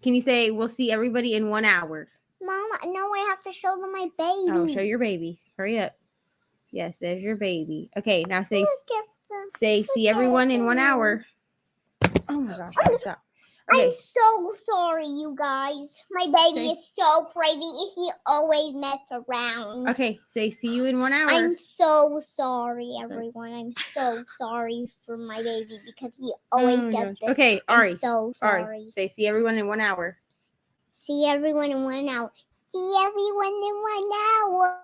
can you say we'll see everybody in 1 hour? Mama, no, I have to show them my baby. Oh, show your baby. Hurry up. Yes, there's your baby. Okay, now say Look at the- see look everyone at in 1 them. hour. Oh my gosh, okay, stop. Okay, I'm so sorry, you guys. My baby Say- is so crazy. He always mess around. okay, say see you in 1 hour. I'm so sorry, everyone. I'm so sorry for my baby because he always Oh my does gosh. this. Okay, I'm Ari. so Ari, sorry. say see everyone in 1 hour. See everyone in 1 hour. See everyone in 1 hour.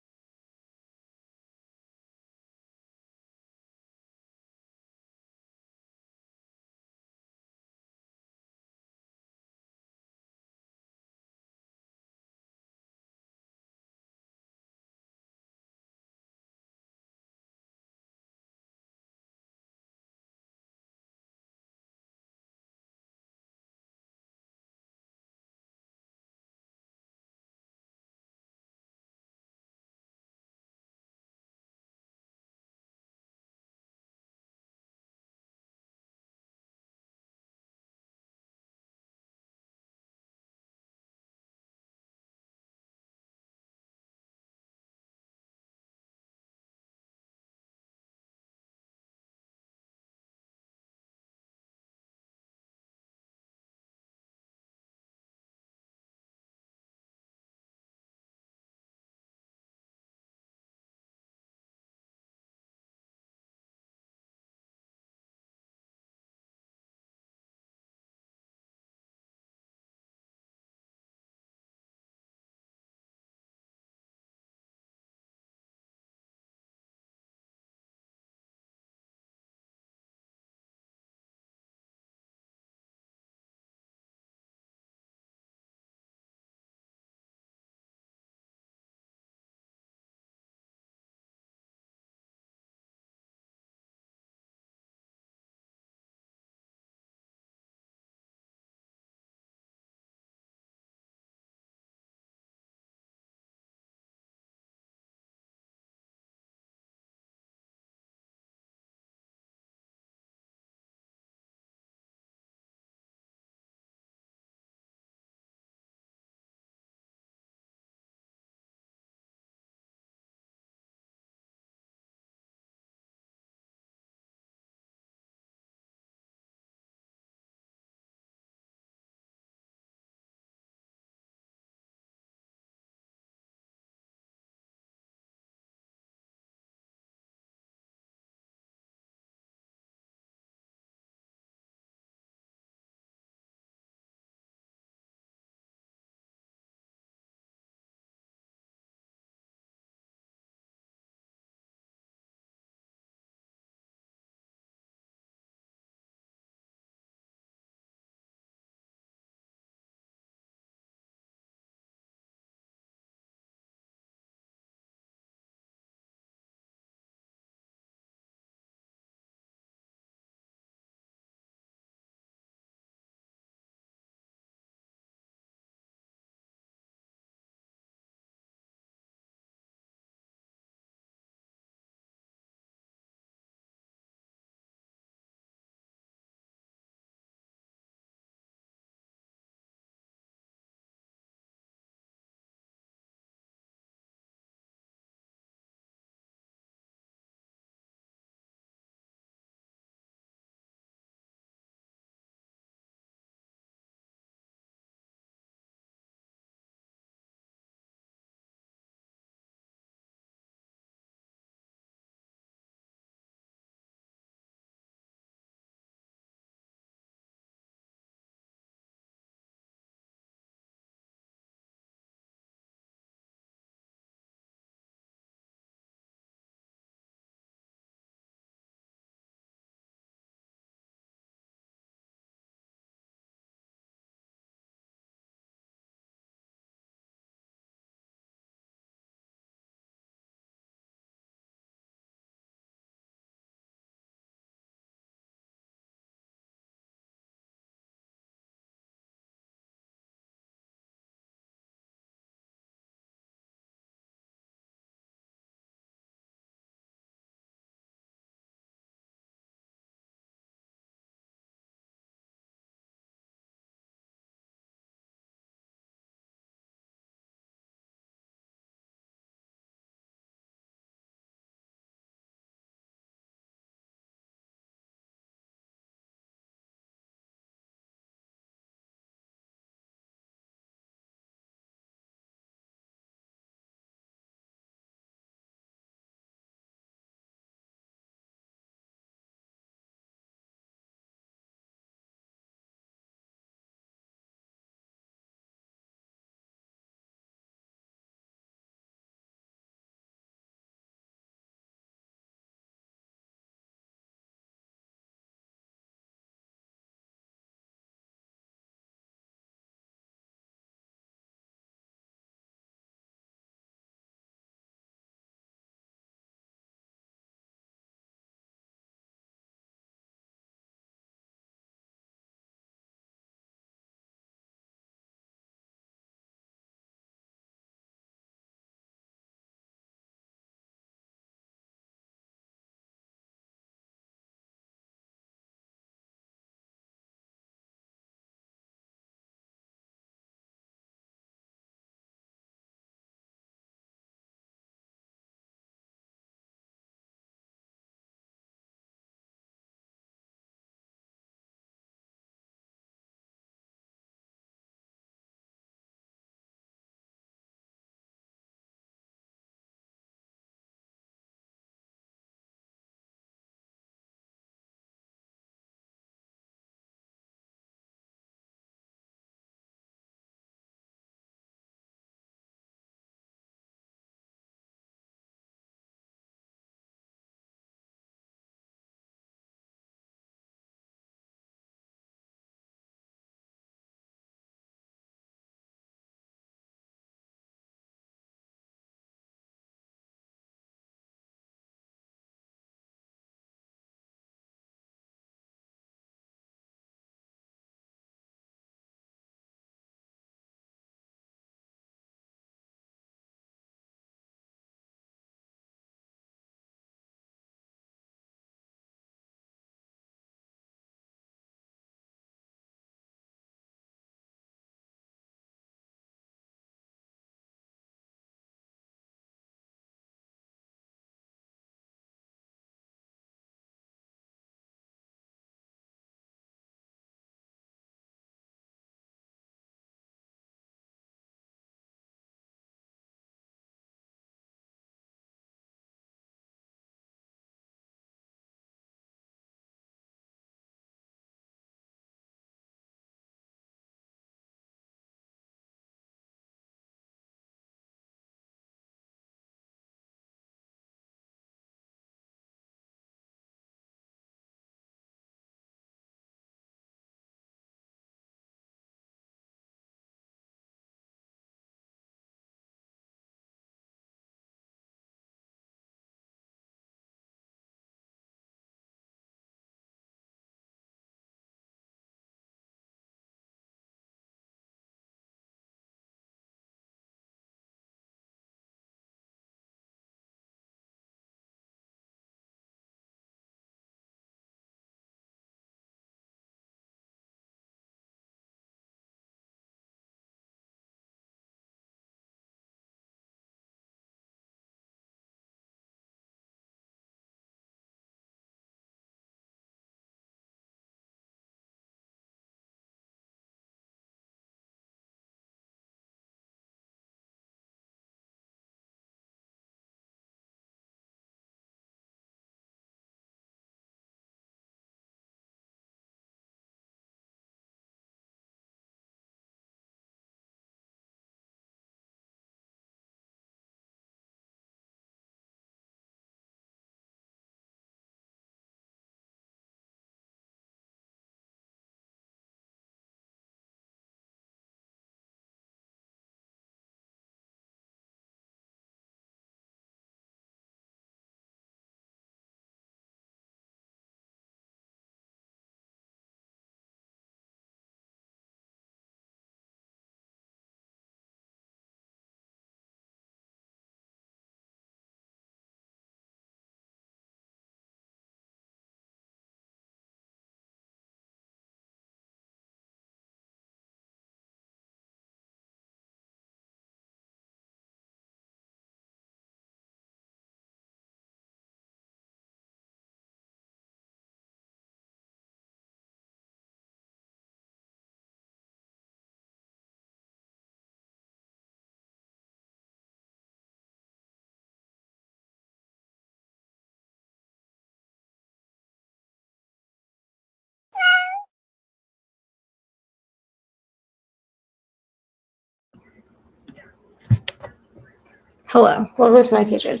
Hello, welcome to my kitchen.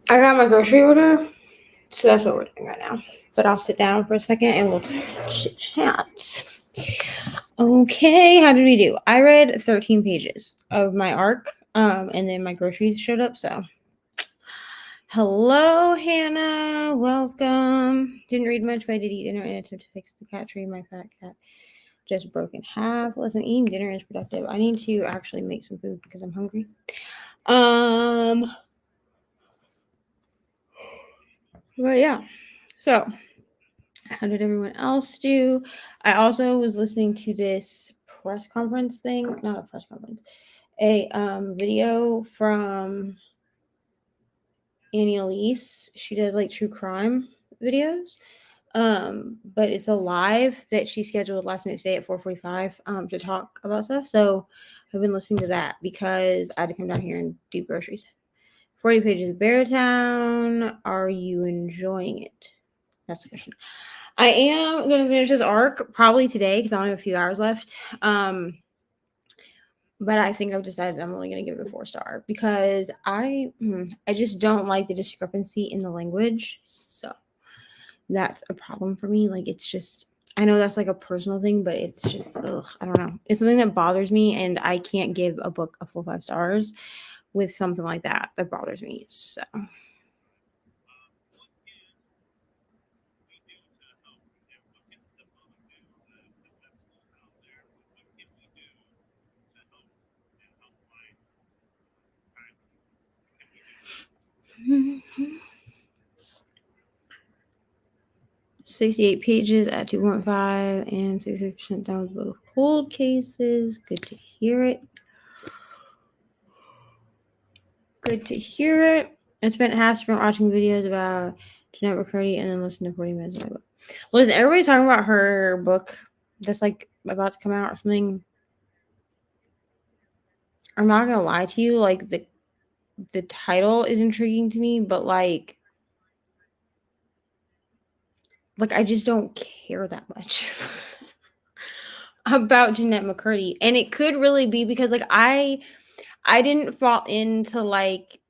I got my grocery order, so that's what we're doing right now. But I'll sit down for a second and we'll chit chat. Okay, how did we do? I read 13 pages of my arc, and then my groceries showed up. So, hello, Hannah. Welcome. Didn't read much, but I did eat dinner in an attempt to fix the cat tree. My fat cat just broke in half. Listen, eating dinner is productive. I need to actually make some food because I'm hungry. But yeah, so how did everyone else do? I also was listening to this press conference thing, not a press conference, a video from Annie Elise. She does like true crime videos. But it's a live that she scheduled last minute today at 4:45 to talk about stuff. So I've been listening to that because I had to come down here and do groceries. 40 pages of Beartown. Are you enjoying it? That's the question. I am going to finish this arc probably today because I only have a few hours left. But I think I've decided I'm only going to give it a 4-star because I just don't like the discrepancy in the language. So that's a problem for me. Like, it's just, I know that's like a personal thing, but it's just, I don't know. It's something that bothers me, and I can't give a book a full 5 stars with something like that bothers me. So. Mm-hmm. 68 pages at 2.5 and 60% down with both cold cases. Good to hear it. Good to hear it. I spent half sprint watching videos about Jeanette McCurdy and then listened to 40 minutes of my book. Listen, everybody's talking about her book that's like about to come out or something. I'm not gonna lie to you, like the title is intriguing to me, but like I just don't care that much about Jeanette McCurdy. And it could really be because like I didn't fall into like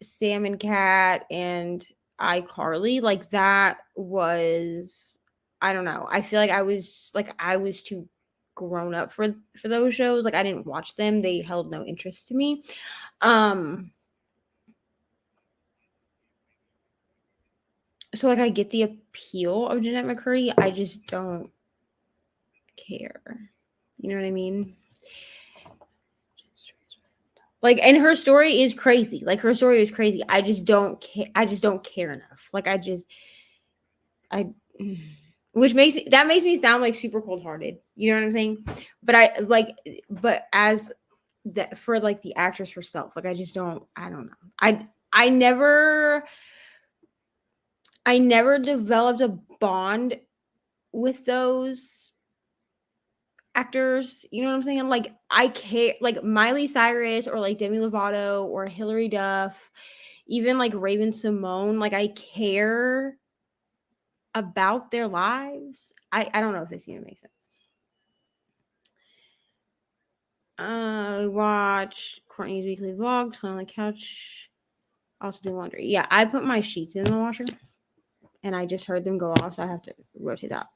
Sam and Cat and iCarly. Like that was, I don't know. I feel like I was too grown up for those shows. Like I didn't watch them. They held no interest to me. So like I get the appeal of Jeanette McCurdy. I just don't care. You know what I mean? Like, and her story is crazy. Like her story is crazy. I just don't care. I just don't care enough. Like which makes me sound like super cold-hearted. You know what I'm saying? But as that for like the actress herself, like I don't know. I never developed a bond with those actors, you know what I'm saying? Like I care, like Miley Cyrus or like Demi Lovato or Hilary Duff, even like Raven Simone, like I care about their lives. I don't know if this even makes sense. I watched Courtney's weekly vlog, time on the couch, also do laundry. Yeah, I put my sheets in the washer and I just heard them go off, so I have to rotate that.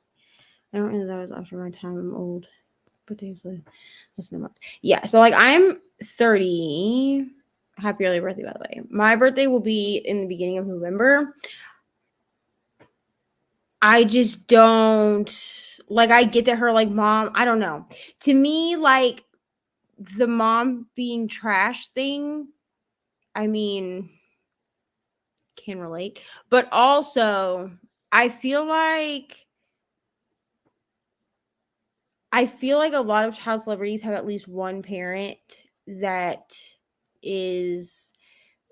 I don't know that was after my time. I'm old. But days less than a month. Yeah, so like I'm 30. Happy early birthday, by the way. My birthday will be in the beginning of November. I just don't like, I get that her like mom, I don't know. To me, like the mom being trash thing, I mean, can relate. But also, I feel like a lot of child celebrities have at least one parent that is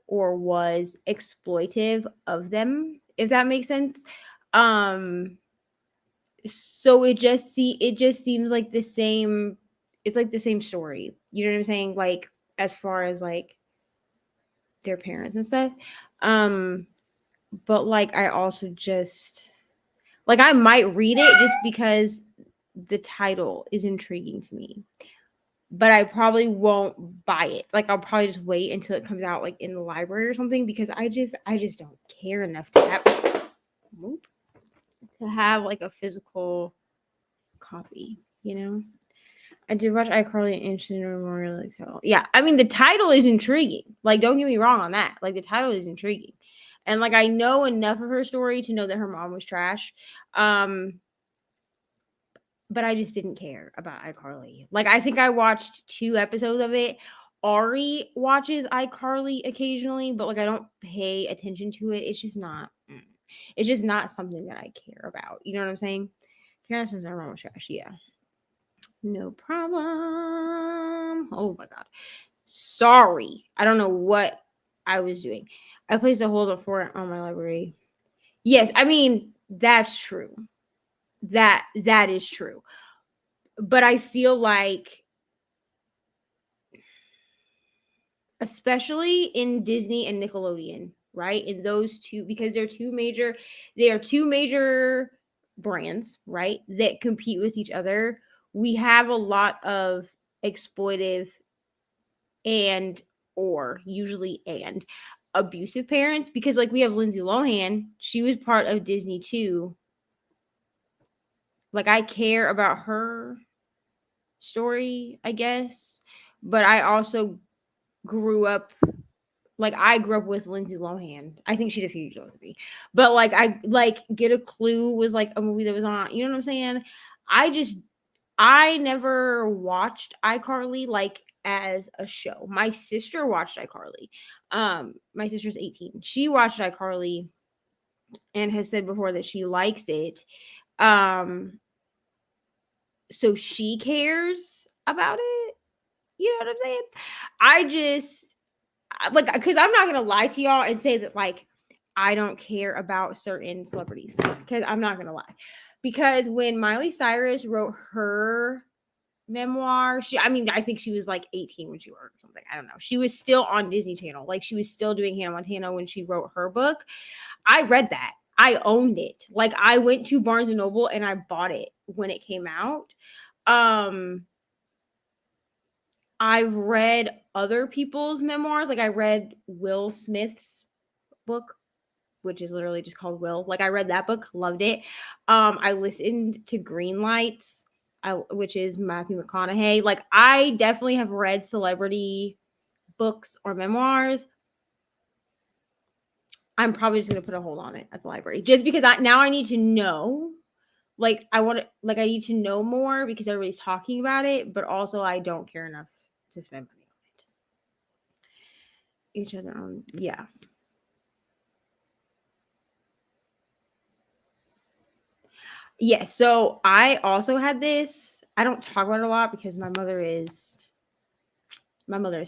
or was exploitive of them, if that makes sense. So it just seems like the same, it's like the same story. You know what I'm saying? Like as far as like their parents and stuff. But like I also just like I might read it just because the title is intriguing to me. but I probably won't buy it. Like I'll probably just wait until it comes out like in the library or something because I just don't care enough to have like a physical copy, you know? I did watch iCarly and Instant Memorial like title. Yeah, I mean the title is intriguing. Like, don't get me wrong on that. Like the title is intriguing. And like I know enough of her story to know that her mom was trash. But I just didn't care about iCarly. Like I think I watched 2 episodes of it. Ari watches iCarly occasionally, but like I don't pay attention to it. It's just not it's just not something that I care about. You know what I'm saying? Karen says I'm wrong with trash. Yeah. No problem. Oh my god. Sorry. I don't know what I was doing. I placed a hold on my library. Yes, I mean, that's true. That is true. But I feel like especially in Disney and Nickelodeon, right? In those two because they are two major brands, right? That compete with each other. We have a lot of exploitive and or usually and abusive parents because like we have Lindsay Lohan, she was part of Disney too. Like I care about her story, I guess, but I also grew up I grew up with Lindsay Lohan. I think she's a few years older than me. But Get a Clue was like a movie that was on, you know what I'm saying? I never watched iCarly like as a show. My sister watched iCarly. My sister's 18. She watched iCarly and has said before that she likes it. So she cares about it. You know what I'm saying? Because I'm not gonna lie to y'all and say that like I don't care about certain celebrities because I'm not gonna lie. Because when Miley Cyrus wrote her memoir, I think she was like 18 when she wrote or something. I don't know. She was still on Disney Channel. Like she was still doing Hannah Montana when she wrote her book. I read that. I owned it. Like I went to Barnes and Noble and I bought it when it came out. I've read other people's memoirs. Like I read Will Smith's book, which is literally just called Will. Like I read that book, loved it. I listened to Green Lights, which is Matthew McConaughey. Like I definitely have read celebrity books or memoirs. I'm probably just gonna put a hold on it at the library just because I need to know. Like I need to know more because everybody's talking about it, but also I don't care enough to spend money on it. Each other on, yeah. Yeah, so I also had this. I don't talk about it a lot because my mother has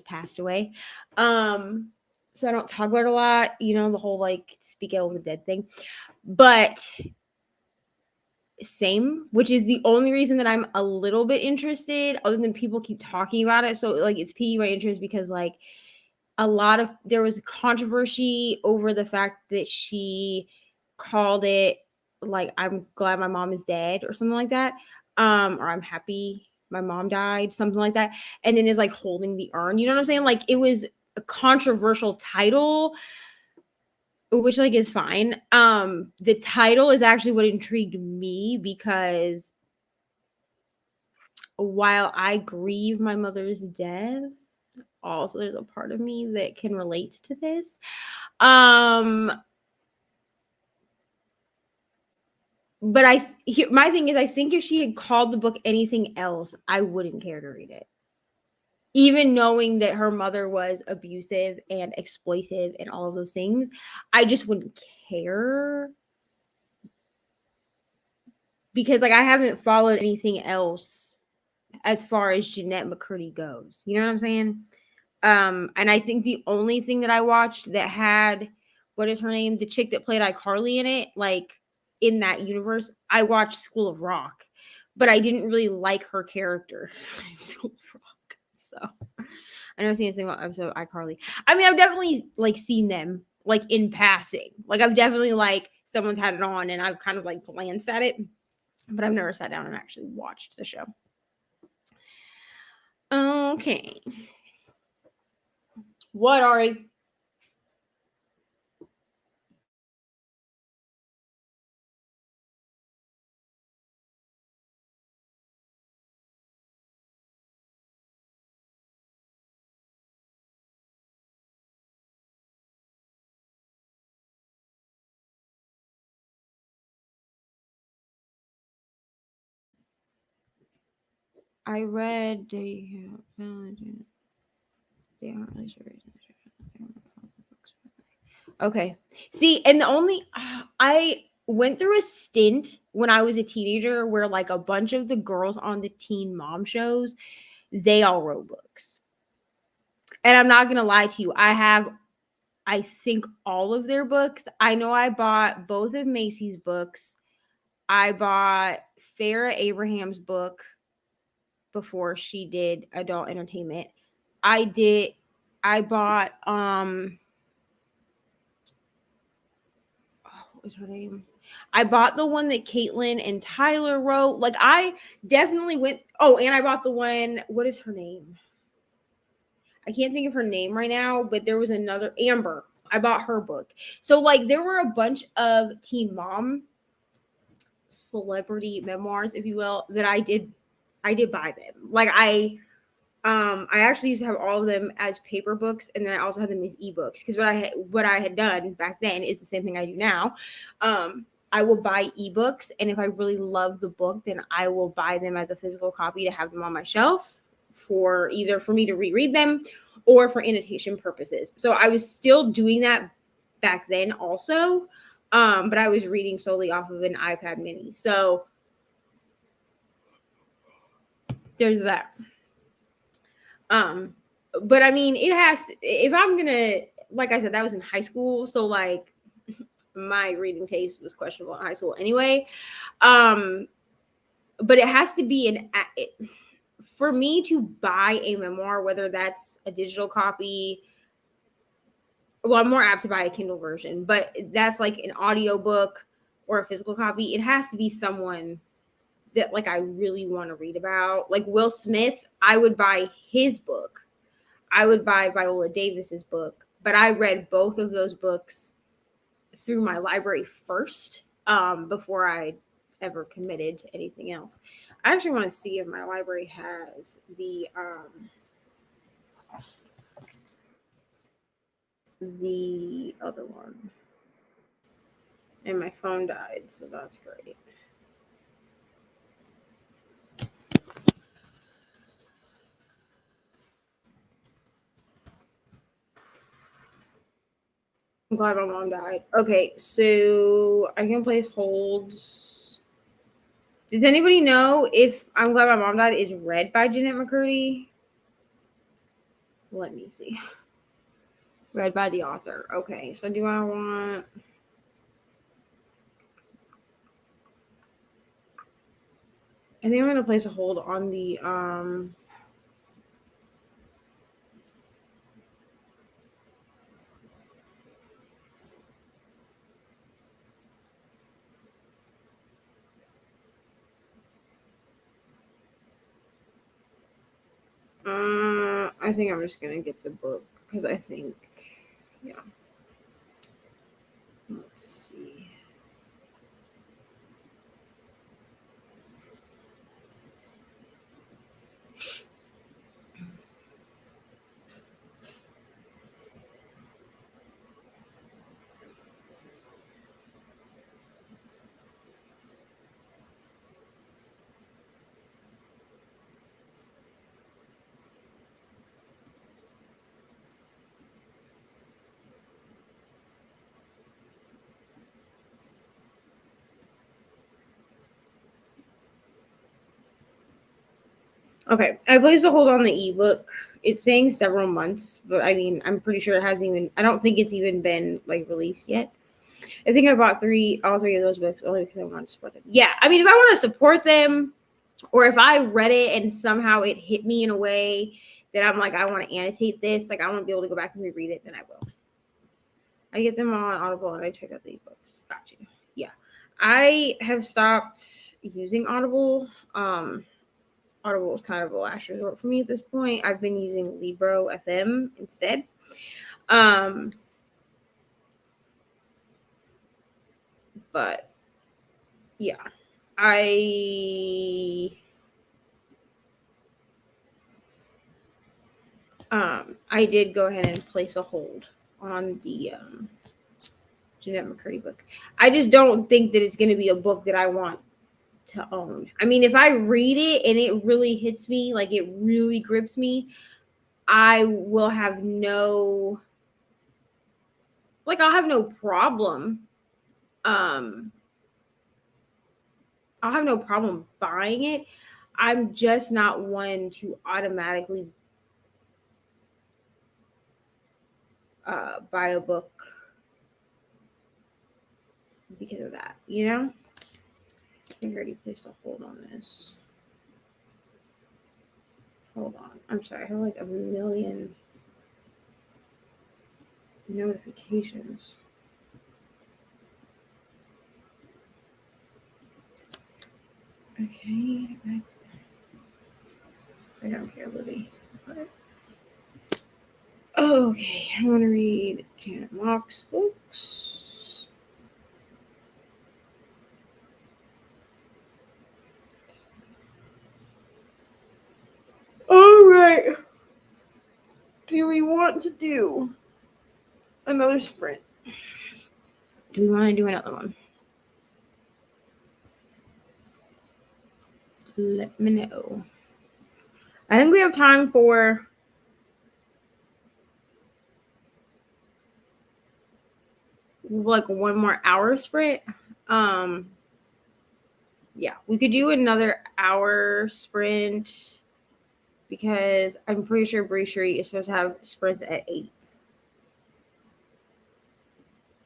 passed away. So I don't talk about it a lot, you know, the whole like speak out of the dead thing. But same, which is the only reason that I'm a little bit interested, other than people keep talking about it. So like it's piquing my interest because like there was controversy over the fact that she called it like I'm glad my mom is dead or something like that. Or I'm happy my mom died, something like that. And then is like holding the urn. You know what I'm saying? Like it was a controversial title, which like is fine. The title is actually what intrigued me because while I grieve my mother's death, also there's a part of me that can relate to this. But my thing is, I think if she had called the book anything else, I wouldn't care to read it. Even knowing that her mother was abusive and exploitive and all of those things, I just wouldn't care. Because like I haven't followed anything else as far as Jeanette McCurdy goes. You know what I'm saying? And I think the only thing that I watched that had what is her name? The chick that played iCarly in it, like in that universe, I watched School of Rock, but I didn't really like her character in School of Rock. So I never seen a single episode of iCarly. I mean, I've definitely like seen them like in passing. Like I've definitely like someone's had it on and I've kind of like glanced at it, but I've never sat down and actually watched the show. Okay. What, Ari? I read they aren't really sure. Okay. See, and the only I went through a stint when I was a teenager where like a bunch of the girls on the teen mom shows, they all wrote books. And I'm not gonna lie to you, I think all of their books. I know I bought both of Macy's books. I bought Farrah Abraham's book before she did adult entertainment. I bought what was her name? I bought the one that Caitlin and Tyler wrote. Like I definitely went. Oh, and I bought the one. What is her name? I can't think of her name right now, but there was another Amber. I bought her book. So like there were a bunch of teen mom celebrity memoirs, if you will, that I did buy them. Like I actually used to have all of them as paper books, and then I also had them as ebooks because what I had done back then is the same thing I do now. I will buy ebooks, and if I really love the book, then I will buy them as a physical copy to have them on my shelf for either for me to reread them or for annotation purposes. So I was still doing that back then also, but I was reading solely off of an iPad mini. So there's that. But I mean, it has, if I'm gonna, like I said, that was in high school. So like my reading taste was questionable in high school anyway. Um, but it has to be for me to buy a memoir, whether that's a digital copy. Well, I'm more apt to buy a Kindle version, but that's like an audio book or a physical copy. It has to be someone that like I really want to read about. Like Will Smith, I would buy his book. I would buy Viola Davis's book, but I read both of those books through my library first before I ever committed to anything else. I actually want to see if my library has the other one. And my phone died, so that's great. I'm glad my mom died. Okay, so I can place holds. Does anybody know if I'm Glad My Mom Died is read by Jeanette McCurdy? Let me see. Read by the author. Okay, so do I want... I think I'm going to place a hold on the... I think I'm just going to get the book because I think... Yeah. Let's see. Okay, I placed a hold on the ebook. It's saying several months, but I mean, I'm pretty sure it hasn't even... I don't think it's even been like released yet. I think I bought all three of those books only because I wanted to support them. Yeah, I mean, if I want to support them, or if I read it and somehow it hit me in a way that I'm like, I want to annotate this, like I want to be able to go back and reread it, then I will. I get them on Audible and I check out the ebooks. Got you. Yeah. I have stopped using Audible. Audible is kind of a last resort for me at this point. I've been using Libro FM instead. But yeah, I did go ahead and place a hold on the Jeanette McCurdy book. I just don't think that it's going to be a book that I want to own. I mean, if I read it and it really hits me, like it really grips me, I will have no, like, I'll have no problem. I'll have no problem buying it. I'm just not one to automatically buy a book because of that, you know? I think I already placed a hold on this. Hold on. I'm sorry. I have like a million notifications. Okay. I don't care, Libby. But, okay. I want to read Janet Mock's books. All right. Do we want to do another sprint? Do we want to do another one? Let me know. I think we have time for like 1 more hour sprint. Yeah, we could do another hour sprint because I'm pretty sure Bracery is supposed to have sprints at 8.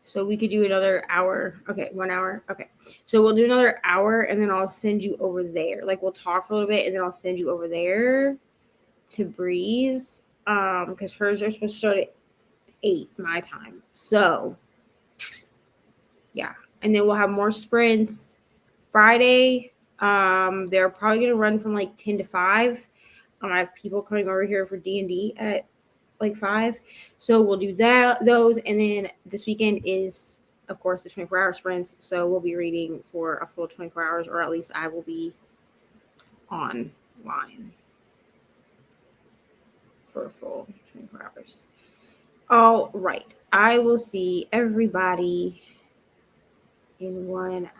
So we could do another hour. Okay, 1 hour. Okay. So we'll do another hour and then I'll send you over there. Like we'll talk for a little bit and then I'll send you over there to Breeze. Because hers are supposed to start at 8 my time. So yeah. And then we'll have more sprints Friday. They're probably gonna run from like 10 to 5. I have people coming over here for D&D at like 5. So we'll do those. And then this weekend is, of course, the 24-hour sprints. So we'll be reading for a full 24 hours, or at least I will be online for a full 24 hours. All right. I will see everybody in 1 hour.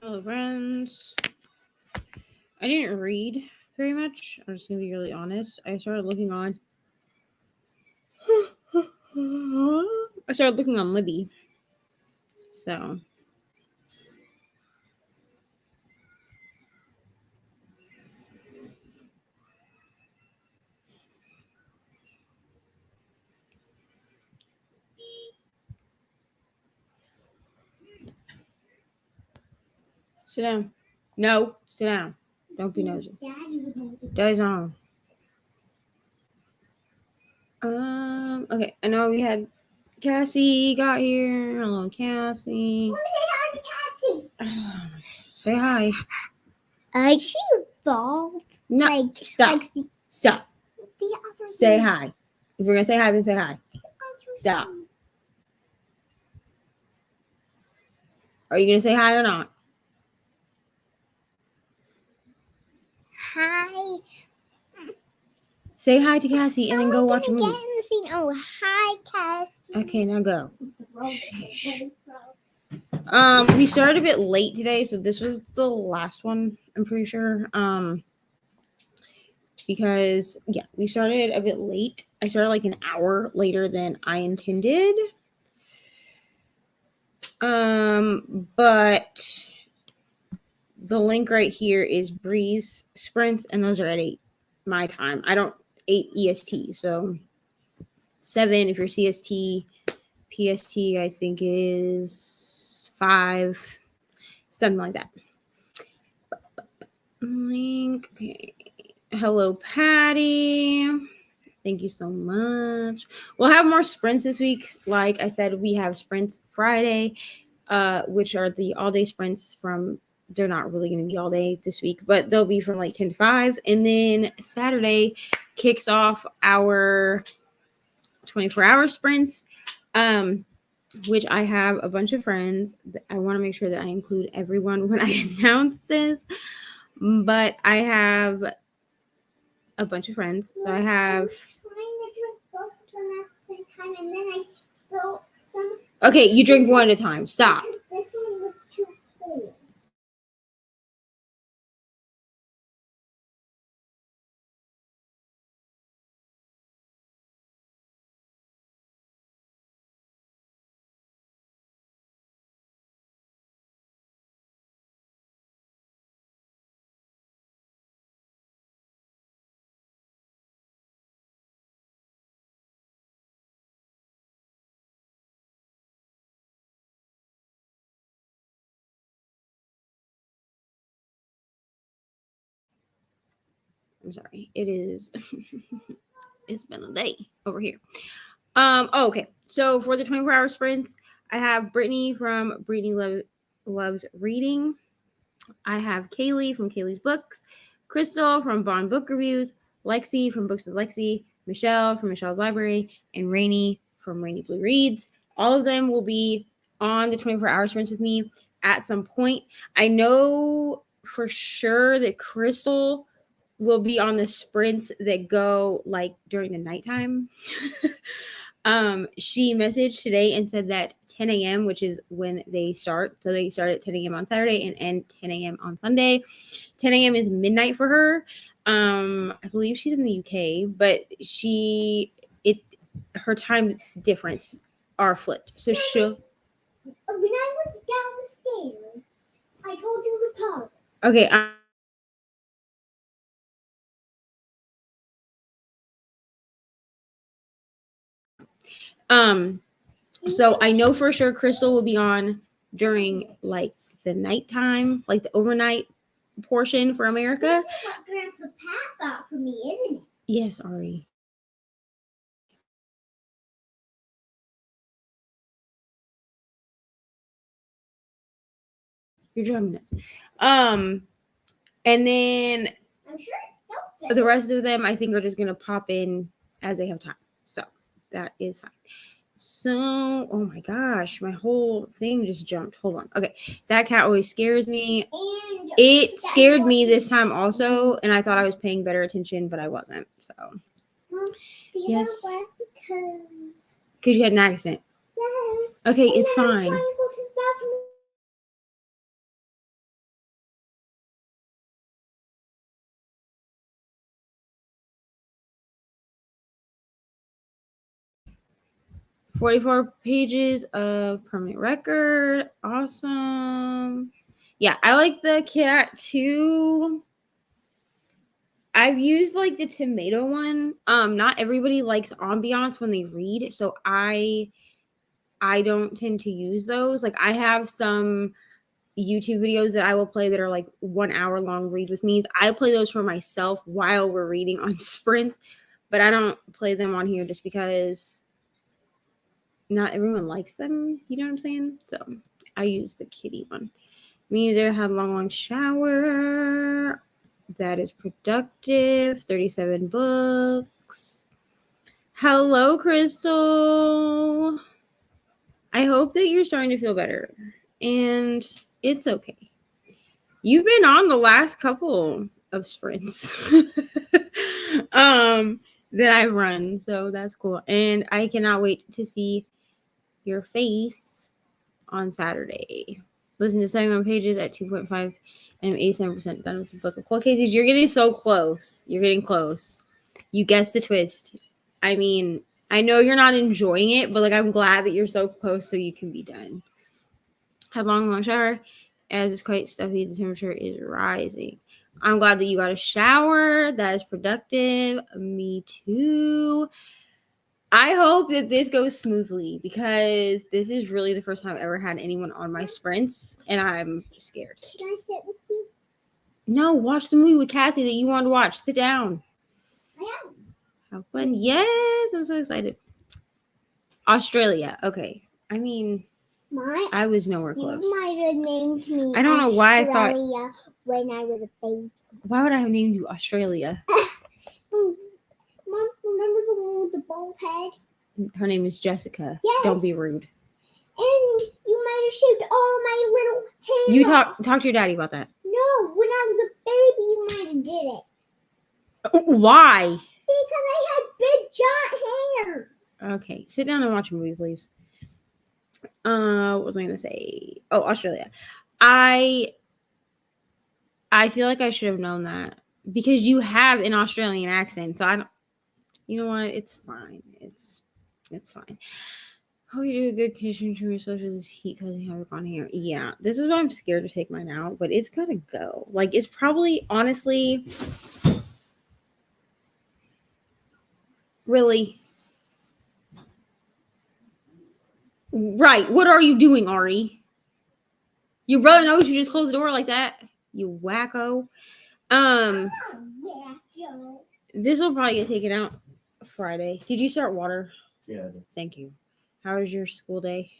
Hello, friends. I didn't read very much. I'm just gonna be really honest. I started looking on Libby. So sit down. No, sit down. Don't be nosy. Daddy was on the Daddy's on. Okay. I know we had Cassie got here. Hello, Cassie. Let me say hi to Cassie. Say hi. Is she bald? No, Like, stop. Like Stop. the other Say one. hi. If we're gonna say hi, then say hi. The other Stop. one. Are you gonna say hi or not? Hi. Say hi to Cassie and then go watch a Get movie. in the scene. Oh, hi, Cassie. Okay, now go. We started a bit late today, so this was the last one, I'm pretty sure. Because yeah, we started a bit late. I started like an hour later than I intended. But the link right here is Breeze sprints, and those are at 8 my time. I don't 8 EST, so 7 if you're CST. PST I think is 5, something like that. Link. Okay. Hello, Patty. Thank you so much. We'll have more sprints this week. Like I said, we have sprints Friday, which are the all-day sprints from. They're not really going to be all day this week, but they'll be from like 10 to 5. And then Saturday kicks off our 24-hour sprints, which I have a bunch of friends. I want to make sure that I include everyone when I announce this, but I have a bunch of friends. So I have. I'm trying to drink both of them at the same time, and then I spilled some. Okay, you drink one at a time. Stop. This one was too full. I'm sorry. It is. It's been a day over here. Okay. So for the 24-hour sprints, I have Brittany from Brittany Loves Reading. I have Kaylee from Kaylee's Books, Crystal from Bond Book Reviews, Lexi from Books with Lexi, Michelle from Michelle's Library, and Rainy from Rainy Blue Reads. All of them will be on the 24-hour sprints with me at some point. I know for sure that Crystal will be on the sprints that go like during the nighttime. She messaged today and said that 10 a.m., which is when they start. So they start at 10 a.m. on Saturday and end 10 a.m. on Sunday. 10 a.m. is midnight for her. I believe she's in the UK, but her time difference are flipped. So she'll. When I was downstairs, I told you to pause. Okay. So I know for sure Crystal will be on during like the nighttime, like the overnight portion for America. This is what Grandpa Pat got for me, isn't it? Yes, Ari. You're driving nuts. And then I'm sure it's the rest of them I think are just gonna pop in as they have time. So that is fine. So, oh my gosh, my whole thing just jumped. Hold on. Okay, that cat always scares me. And It scared me this time also, and I thought I was paying better attention, but I wasn't. So, yes, because you had an accident. Yes. Okay, And it's then I'm fine. trying to go to the bathroom 44 pages of permanent record. Awesome. Yeah, I like the cat too. I've used like the tomato one. Not everybody likes ambiance when they read, so I don't tend to use those. Like I have some YouTube videos that I will play that are like 1 hour long read with me's. I play those for myself while we're reading on sprints, but I don't play them on here just because not everyone likes them. You know what I'm saying? So I use the kitty one. Me either had long shower. That is productive. 37 books. Hello, Crystal. I hope that you're starting to feel better. And it's okay. You've been on the last couple of sprints that I've run. So that's cool. And I cannot wait to see your face on Saturday. Listen to 71 pages at 2.5 and I'm 87% done with the book of cold cases. You're getting so close. You're getting close. You guessed the twist. I mean, I know you're not enjoying it, but like I'm glad that you're so close so you can be done. Had long shower. As it's quite stuffy, the temperature is rising. I'm glad that you got a shower. That is productive. Me too. I hope that this goes smoothly because this is really the first time I've ever had anyone on my sprints, and I'm scared. Can I sit with you? No, watch the movie with Cassie that you wanted to watch. Sit down. I am. Have fun. Yes, I'm so excited. Australia. Okay. I mean, I was nowhere close. You might have named me I don't know why I thought. Australia when I was a baby. Why would I have named you Australia? Mom, remember the one with the bald head? Her name is Jessica. Yes. Don't be rude. And you might have shaved all my little hair. You talk to your daddy about that. No, when I was a baby, you might have did it. Why? Because I had big giant hair. Okay, sit down and watch a movie, please. What was I gonna say? Oh, Australia. I feel like I should have known that because you have an Australian accent, so I don't. You know what? It's fine. It's fine. Hope you do a good condition to yourself with this heat because you have gone here. Yeah, this is why I'm scared to take mine out, but it's gotta go. Like it's probably honestly really. Right. What are you doing, Ari? Your brother knows you just closed the door like that. You wacko. This will probably get taken out Friday. Did you start water? Yeah. Thank you. How was your school day?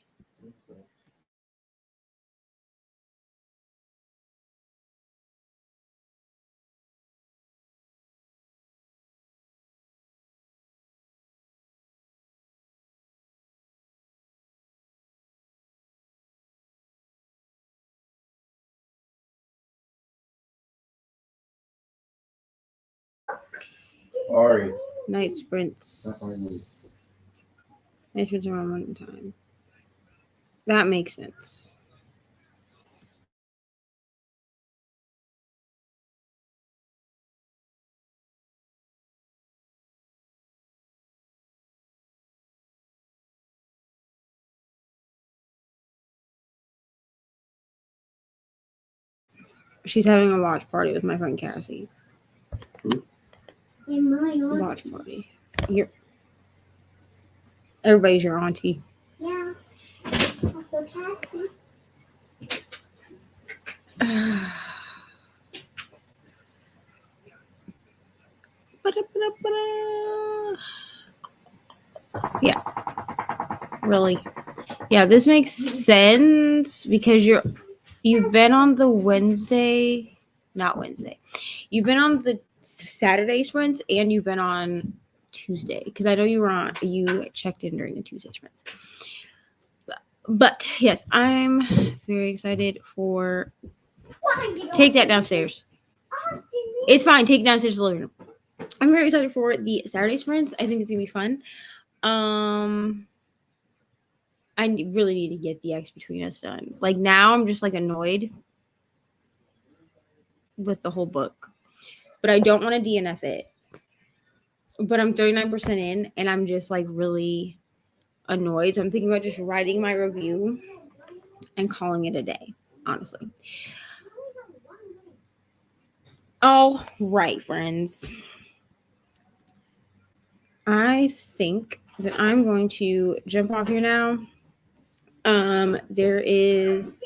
Ari. Night sprints. Night sprints around one time. That makes sense. She's having a watch party with my friend Cassie. Watch party. Everybody's your auntie. Yeah. Also Cassie. Yeah. Really. Yeah, this makes sense because you've been on the Wednesday, not Wednesday. You've been on the Saturday sprints and you've been on Tuesday because I know you checked in during the Tuesday sprints. But yes, I'm very excited for. Take that downstairs. It's fine. Take it downstairs to the living room. I'm very excited for the Saturday sprints. I think it's gonna be fun. I really need to get the X between us done. Like now, I'm just like annoyed with the whole book, but I don't want to DNF it. But I'm 39% in, and I'm just like really annoyed. So I'm thinking about just writing my review and calling it a day, honestly. All right, friends. I think that I'm going to jump off here now. There is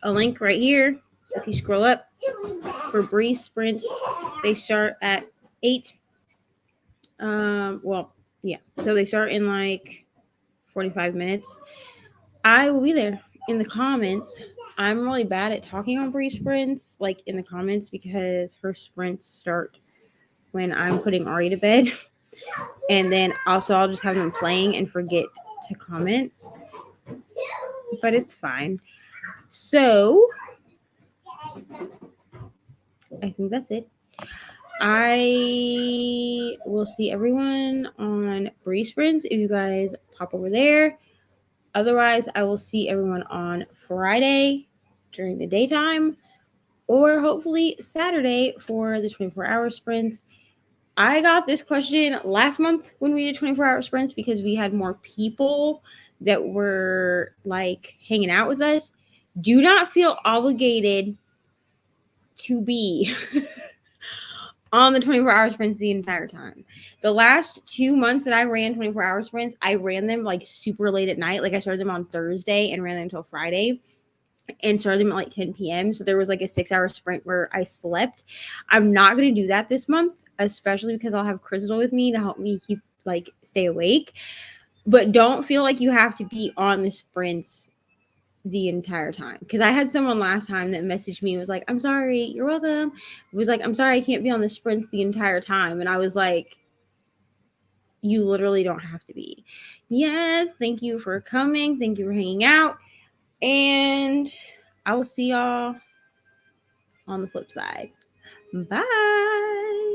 a link right here. If you scroll up for Breeze Sprints, they start at 8. Well, yeah. So they start in like 45 minutes. I will be there in the comments. I'm really bad at talking on Breeze Sprints, like in the comments, because her sprints start when I'm putting Ari to bed. And then also I'll just have them playing and forget to comment. But it's fine. So I think that's it. I will see everyone on Breeze Sprints if you guys pop over there. Otherwise, I will see everyone on Friday during the daytime, or hopefully Saturday for the 24-hour sprints. I got this question last month when we did 24-hour sprints because we had more people that were like hanging out with us. Do not feel obligated to be on the 24-hour sprints the entire time. The last 2 months that I ran 24-hour sprints, I ran them like super late at night. Like I started them on Thursday and ran them until Friday and started them at like 10 p.m. So there was like a 6-hour sprint where I slept. I'm not going to do that this month, especially because I'll have Crystal with me to help me keep like stay awake. But don't feel like you have to be on the sprints the entire time, because I had someone last time that messaged me and was like, I'm sorry, you're welcome. It was like, I'm sorry I can't be on the sprints the entire time. And I was like, you literally don't have to be. Yes, thank you for coming, thank you for hanging out, and I will see y'all on the flip side. Bye.